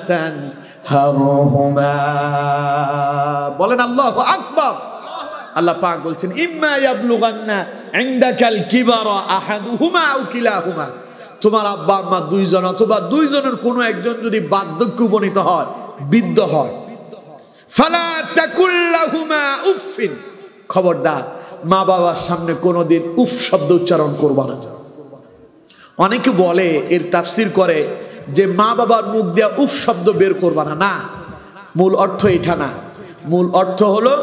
তানহারহুমা। বলেন আল্লাহু আকবার। আল্লাহ পাক বলছেন, ইম্মা ইয়াবলুগান্না ইনদাকাল কিবারা আহাদুহুমা আও কিলাহুমা, তোমার আব্বা আম্মা দুইজন অথবা দুইজনের কোনো একজন যদি বার্ধক্য উপনীত হয়, বৃদ্ধ হয়, ফালা তাকুল লাহুমা উফফিন, খবরদার মা বাবার সামনে কোনোদিন উফ শব্দ উচ্চারণ করবা না। অনেকে বলে, এর তাফসীর করে যে মা বাবার মুখ দিয়ে উফ শব্দ বের করবা না। না, মূল অর্থ এটা না। মূল অর্থ হলো,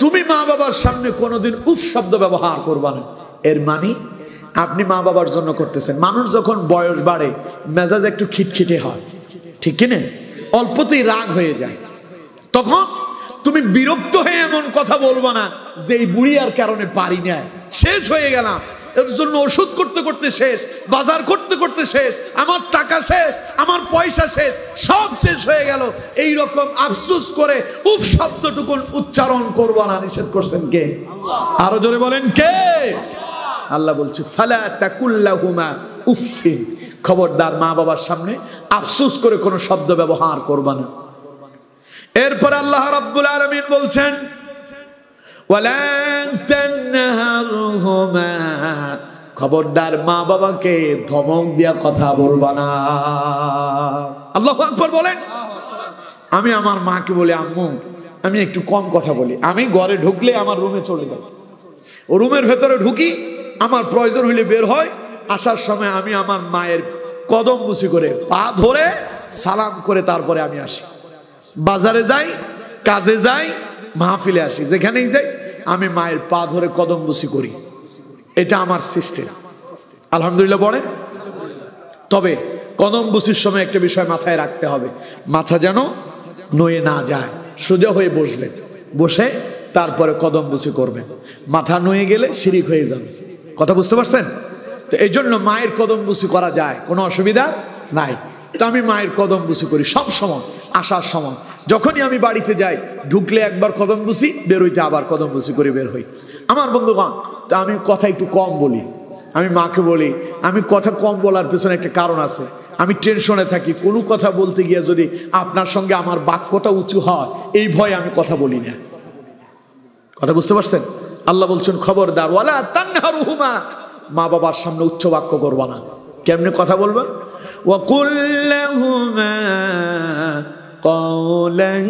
তুমি মা বাবার সামনে কোনোদিন উফ শব্দ ব্যবহার করবা না। এর মানে আপনি মা বাবার জন্য করতেছেন। মানুষ যখন বয়স বাড়ে, মেজাজ একটু খিটখিটে হয়, ঠিক কিনা? অল্পতেই রাগ হয়ে যায়। তখন তুমি বিরক্ত হয়ে এমন কথা বলবা না যে এই বুড়ি আর কারণে পারি না, শেষ হয়ে গেলাম, এর জন্য ওষুধ করতে করতে শেষ, বাজার করতে করতে শেষ, আমার টাকা শেষ, আমার পয়সা শেষ, সব শেষ হয়ে গেল, এই রকম আফসোস করে উফ শব্দটুকু উচ্চারণ করবা না। নিষেধ করছেন কে? আরো জোরে বলেন কে? আল্লাহ বলছে, ফালা তাকুল লাহুমা উফফিন, খবরদার মা বাবার সামনে আফসোস করে কোনো শব্দ ব্যবহার করবা না। এরপর আল্লাহ রাব্বুল আলামিন বলছেন, ওয়ালা তানহারহুমা, খবরদার মা বাবাকে ধমক দিয়া কথা বলবা না। আল্লাহু আকবার বলেন। আমি আমার মাকে বলি, আম্মু আমি একটু কম কথা বলি, আমি ঘরে ঢুকলে আমার রুমে চলে যাই, ও রুমের ভেতরে ঢুকি, আমার প্রয়োজন হইলে বের হয়, আসার সময় আমি আমার মায়ের কদম বুসি করে পা ধরে সালাম করে তারপরে আমি আসি। বাজারে যাই, কাজে যাই, মাহফিলে আসি, যেখানেই যাই আমি মায়ের পা ধরে কদম বুসি করি। এটা আমার সিস্টেম। আলহামদুলিল্লাহ পড়ে। তবে কদম বুসির সময় একটা বিষয় মাথায় রাখতে হবে, মাথা যেন নয়ে না যায়। সোজা হয়ে বসবেন, বসে তারপরে কদম বুসি করবেন। মাথা নয়ে গেলে শিরিক হয়ে যাবে। কথা বুঝতে পারছেন? তো এই জন্য মায়ের কদম বুসি করা যায়, কোনো অসুবিধা নাই। তো আমি মায়ের কদম বুসি করি সব সময়। আসার সময় যখনই আমি বাড়িতে যাই, ঢুকলে একবার কদম বুসি, বের হইতে আবার কদম বুসি করে বের হই। আমার বন্ধুগণ, তা আমি কথা একটু কম বলি। আমি মাকে বলি, আমি কথা কম বলার পেছনে একটা কারণ আছে। আমি টেনশনে থাকি, কোনো কথা বলতে গিয়ে যদি আপনার সঙ্গে আমার বাক্যটা উঁচু হয়, এই ভয়ে আমি কথা বলি না। কথা বুঝতে পারছেন? আল্লাহ বলছেন, খবরদার ওয়ালা তানহারহুমা, মা বাবার সামনে উচ্চ বাক্য করবা না। কেমনে কথা বলবা? ওয়াকুল লাহুমা কওলান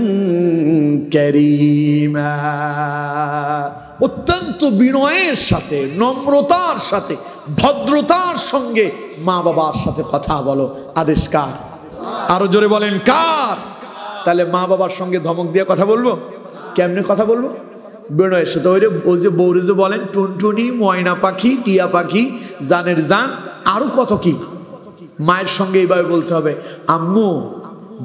কারীমা, অত্যন্ত বিনয়ের সাথে, নম্রতার সাথে, ভদ্রতার সঙ্গে মা বাবার সাথে কথা বলো। আদেশ কার? আরো জোরে বলেন কার? তাহলে মা বাবার সঙ্গে ধমক দিয়ে কথা বলবো? কেমনে কথা বলবো? বিনয়ের সাথে। ওই যে বৌরে যে বলেন, টুনটুনি, ময়না পাখি, টিয়া পাখি, জানের জান, আরো কত কি। মায়ের সঙ্গে এইভাবে বলতে হবে, আম্মু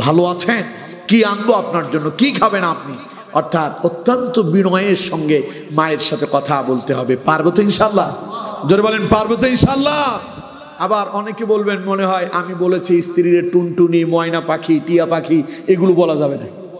ভালো আছেন? কি আনবো আপনার জন্য? কি খাবেন আপনি? অর্থাৎ অত্যন্ত বিনয়ের সঙ্গে মায়ের সাথে কথা বলতে হবে। পারবো তো ইনশাল্লাহ? জোরে বলেন পারবো তো ইনশাল্লাহ? আবার অনেকে বলবেন, মনে হয় আমি বলেছি স্ত্রীর টুনটুনি, ময়না পাখি, টিয়া পাখি এগুলো বলা যাবে না।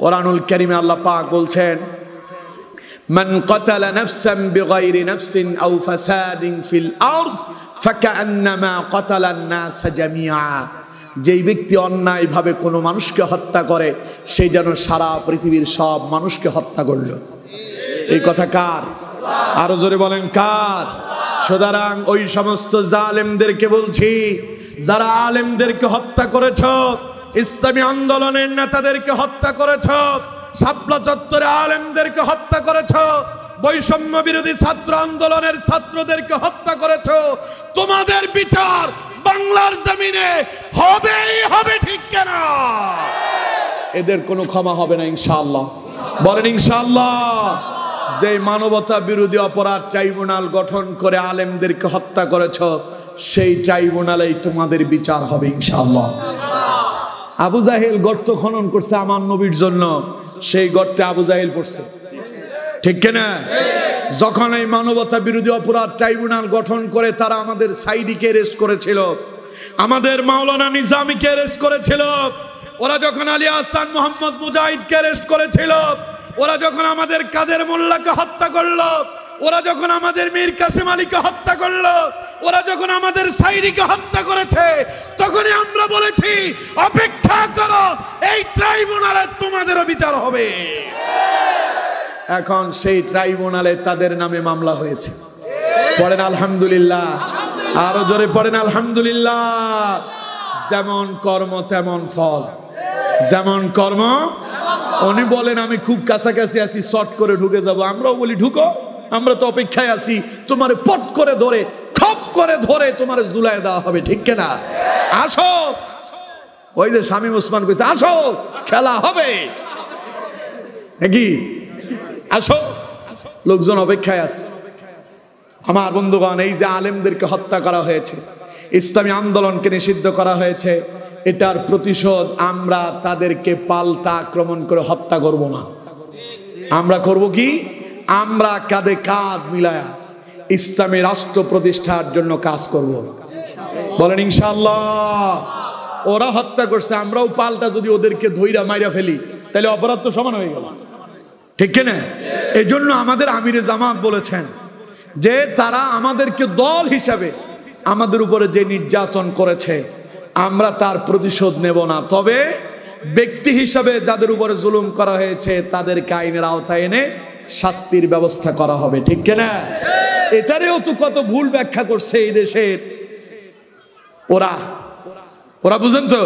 কোরআনুল কারীমে আল্লাহ পাক বলছেন, মান কাতালা নাফসান বিগাইরি নাফসিন আও ফাসাদিন ফিল আরদ ফাকান্নামা কাতালান নাস জামিআ। যেই ব্যক্তি অন্যায়ভাবে কোনো মানুষকে হত্যা করে, সেই যেন সারা পৃথিবীর সব মানুষকে হত্যা করল। এই কথা কার? আরো জোরে বলেন কার? সুতরাং ওই সমস্ত জালেমদেরকে বলছি, যারা আলেমদেরকে হত্যা করেছ, ইসলামী আন্দোলনের নেতাদেরকে হত্যা করেছ, শাপলা চত্বরে আলেমদেরকে হত্যা করেছ, বৈষম্য বিরোধী ছাত্র আন্দোলনের ছাত্রদেরকে হত্যা করেছ, তোমাদের বিচার বাংলার জমিনে হবেই হবে, ঠিক কিনা? এদের কোনো ক্ষমা হবে না ইনশাআল্লাহ। বলেন ইনশাআল্লাহ। যে মানবতা বিরোধী অপরাধ ট্রাইব্যুনাল গঠন করে আলেমদেরকে হত্যা করেছ, সেই ট্রাইব্যুনালেই তোমাদের বিচার হবে ইনশাআল্লাহ। আবু জাহেল গর্ত খনন করছে আমার নবীর জন্য, সেই গর্তে আবু জাহেল পড়ছে, ঠিক কিনা? যখন এই মানবতা বিরোধী অপরাধ ট্রাইব্যুনাল গঠন করে তারা আমাদের সাইদিকে অ্যারেস্ট করেছিল, আমাদের মাওলানা নিজামীকে অ্যারেস্ট করেছিল, ওরা যখন আলী আহসান মোহাম্মদ মুজাহিদকে অ্যারেস্ট করেছিল, ওরা যখন আমাদের কাদের মোল্লাকে হত্যা করলো, ওরা যখন আমাদের মীর কাসেম আলীকে হত্যা করলো, ওরা যখন আমাদের সাইদিকে হত্যা করেছে, তখনই আমরা বলেছি অপেক্ষা করো, এই ট্রাইব্যুনালে তোমাদেরও বিচার হবে। এখন সেই ট্রাইব্যুনালে তাদের নামে মামলা হয়েছে। পড়েন আলহামদুলিল্লাহ, আরো জোরে পড়েন আলহামদুলিল্লাহ। যেমন কর্ম তেমন ফল, যেমন কর্ম। উনি বলেন আমি খুব কাছাকাছি আছি, শর্ট করে ঢুকে যাব। আমরাও বলি ঢুকো, আমরা তো অপেক্ষায় আছি, তোমার পট করে ধরে খপ করে ধরে তোমার জুলাই দেওয়া হবে, ঠিক কিনা? আসো, ওই যে শামীম ওসমান কইছে আসো খেলা হবে নাকি, আসো। লোকজন অপেক্ষায় আছে। আমার বন্ধুগণ, এই যে আলেমদেরকে হত্যা করা হয়েছে, ইসলামী আন্দোলনকে নিষিদ্ধ করা হয়েছে, এটার প্রতিশোধ আমরা তাদেরকে পাল্টা আক্রমণ করে হত্যা করব না। আমরা করব কি? আমরা কাঁধে কাঁধ মিলায়া ইসলামী রাষ্ট্র প্রতিষ্ঠার জন্য কাজ করব। বলেন ইনশাআল্লাহ। ওরা হত্যা করছে, আমরাও পাল্টা যদি ওদেরকে ধইরা মাইরা ফেলি, তাহলে অপরাধ তো সমান হয়ে গেল, ঠিক কিনা? এই জন্য আমাদের আমিরে জামাত বলেছেন যে তারা আমাদেরকে দল হিসাবে আমাদের উপরে যে নির্যাতন করেছে, আমরা তার প্রতিশোধ নেব না, তবে ব্যক্তি হিসাবে যাদের উপরে জুলুম করা হয়েছে তাদেরকে আইনের আওতায় এনে শাস্তির ব্যবস্থা করা হবে, ঠিক কিনা? এটারেও তো কত ভুল ব্যাখ্যা করছে এই দেশের ওরা। বুঝেন তো,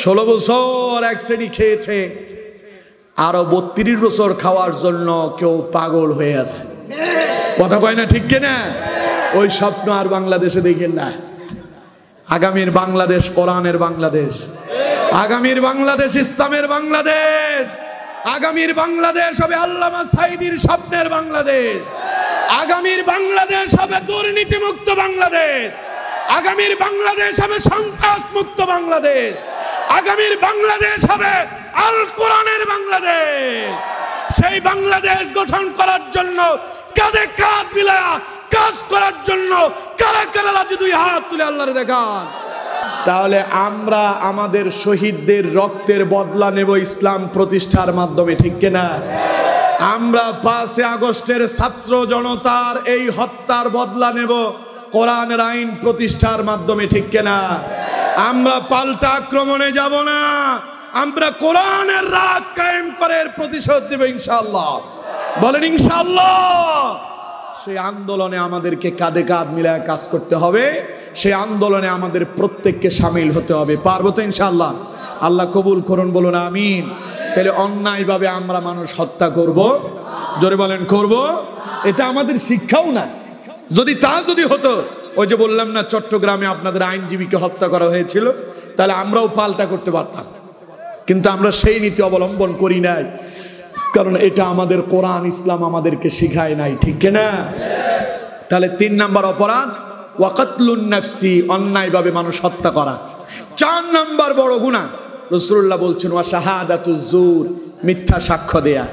16 বছর এক শ্রেণী খেয়েছে, আরো 32 বছর খাওয়ার জন্য কেউ পাগল হয়ে আছে। কথা কয় না, ঠিক কিনা? ওই স্বপ্ন আর বাংলাদেশে দেখেন না। আগামীর বাংলাদেশ কোরআনের বাংলাদেশ, আগামীর বাংলাদেশ ইসলামের বাংলাদেশ, আগামীর বাংলাদেশ হবে আল্লামা সাঈদীর স্বপ্নের বাংলাদেশ, আগামীর বাংলাদেশ হবে দুর্নীতি মুক্ত বাংলাদেশ, আগামীর বাংলাদেশ হবে সন্ত্রাস মুক্ত বাংলাদেশ, আগামীর বাংলাদেশ হবে আল কোরআনের বাংলাদেশ। সেই বাংলাদেশ গঠন করার জন্য কাঁধে কাঁধ মিলায়া কাজ করার জন্য কারা কারা রাজি দুই হাত তুলে আল্লাহরে দেখান। তাহলে আমরা আমাদের শহীদদের রক্তের বদলা নেব ইসলাম প্রতিষ্ঠার মাধ্যমে, ঠিক কিনা? আমরা 5 আগস্টের ছাত্র জনতার এই হত্যার বদলা নেব কোরআনের আইন প্রতিষ্ঠার মাধ্যমে, ঠিক কিনা? আমরা পাল্টা আক্রমণে যাব না, আমরা কোরআনের রাজ কায়েম করে প্রতিশোধ দেব ইনশাআল্লাহ। বলেন ইনশাআল্লাহ। সেই আন্দোলনে আমাদেরকে কাঁধে কাঁধ মিলায় কাজ করতে হবে, সেই আন্দোলনে আমাদের প্রত্যেককে সামিল হতে হবে। পারবো তো ইনশাআল্লাহ? আল্লাহ কবুল করুন, বলুন আমিন। তাহলে অন্যায়ভাবে আমরা মানুষ হত্যা করব, জোরে বলেন করব, এটা আমাদের শিক্ষাও না। যদি হতো, ওই যে বললাম না চট্টগ্রামে আপনাদের আইনজীবীকে হত্যা করা হয়েছিল, তাহলে আমরাও পাল্টা করতে পারতাম, কিন্তু আমরা সেই নীতি অবলম্বন করি নাই, কারণ এটা আমাদের কোরআন ইসলাম আমাদেরকে শিখায় নাই, ঠিক না? তাহলে 3 নাম্বার অপরাধ ওয়াকাতলুন নাফসি, অন্যায়ভাবে মানুষ হত্যা করা। 4 নাম্বার বড় গুনাহ রাসূলুল্লাহ বলছেন ওয়া শাহাদাতুজ জুর, মিথ্যা সাক্ষ্য দেয়া।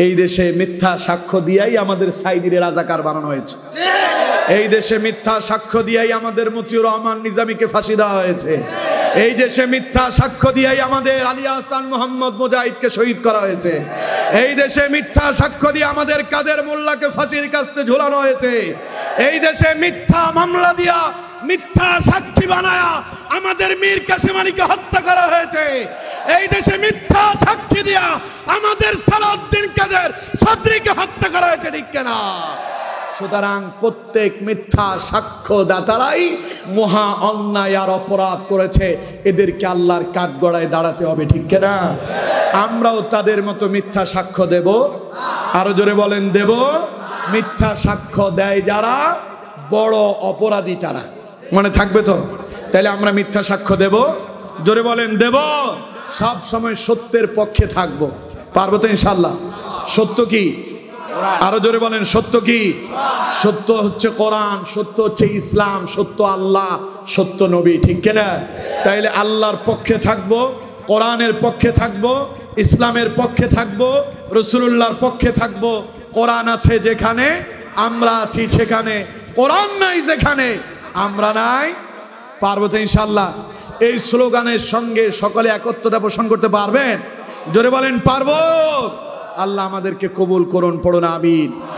এই দেশে মিথ্যা সাক্ষ্য দিয়াই আমাদের সাইদির রাজাকার বানানো হয়েছে, এই দেশে মিথ্যা সাক্ষ্য দিয়াই আমাদের মতিউর রহমান নিজামীকে ফাঁসি দেওয়া হয়েছে, এই দেশে মিথ্যা সাক্ষ্য দিয়েই আমাদের আলী আহসান মোহাম্মদ মুজাহিদকে শহীদ করা হয়েছে। এই দেশে মিথ্যা সাক্ষ্য দিয়ে আমাদের কাদের মোল্লাকে ফাঁসির কাস্টে ঝুলানো হয়েছে। এই দেশে মিথ্যা মামলা দিয়া, মিথ্যা সাক্ষী বানায়া আমাদের মীর কাসেম আলীকে হত্যা করা হয়েছে। এই দেশে মিথ্যা সাক্ষী দিয়া আমাদের সালাউদ্দিন কাদের চৌধুরীকে হত্যা করা হয়েছে, ঠিক কিনা? সুতরাং প্রত্যেক মিথ্যা সাক্ষ্যদাতারাই মহা অন্যায় আর অপরাধ করেছে, এদেরকে আল্লাহর কাঠগড়ায় দাঁড়াতে হবে, ঠিক কিনা? আমরাও তাদের মতো মিথ্যা সাক্ষ্য দেব। আরো জোরে বলেন, দেব। মিথ্যা সাক্ষ্য দেয় যারা, বড় অপরাধী তারা। মনে থাকবে তো? তাহলে আমরা মিথ্যা সাক্ষ্য দেব। জোরে বলেন, দেব। সব সময় সত্যের পক্ষে থাকবো। পারবো তো ইনশাআল্লাহ? সত্য কি? আরো জোরে বলেন, সত্য কি? সত্য হচ্ছে কোরআন, সত্য হচ্ছে ইসলাম, সত্য আল্লাহ, সত্য নবী, ঠিক কিনা? তাইলে আল্লাহর পক্ষে থাকবো, কোরআনের পক্ষে থাকবো, ইসলামের পক্ষে থাকবো, রাসূলুল্লাহর পক্ষে থাকবো। কোরআন আছে যেখানে আমরা আছি সেখানে, কোরআন নাই যেখানে আমরা নাই। পারবো তো ইনশাআল্লাহ? এই স্লোগানের সঙ্গে সকলে একত্রতা পোষণ করতে পারবেন? জোরে বলেন, পারবো। আল্লাহ আমাদেরকে কবুল করুন, পড়ুন আমিন।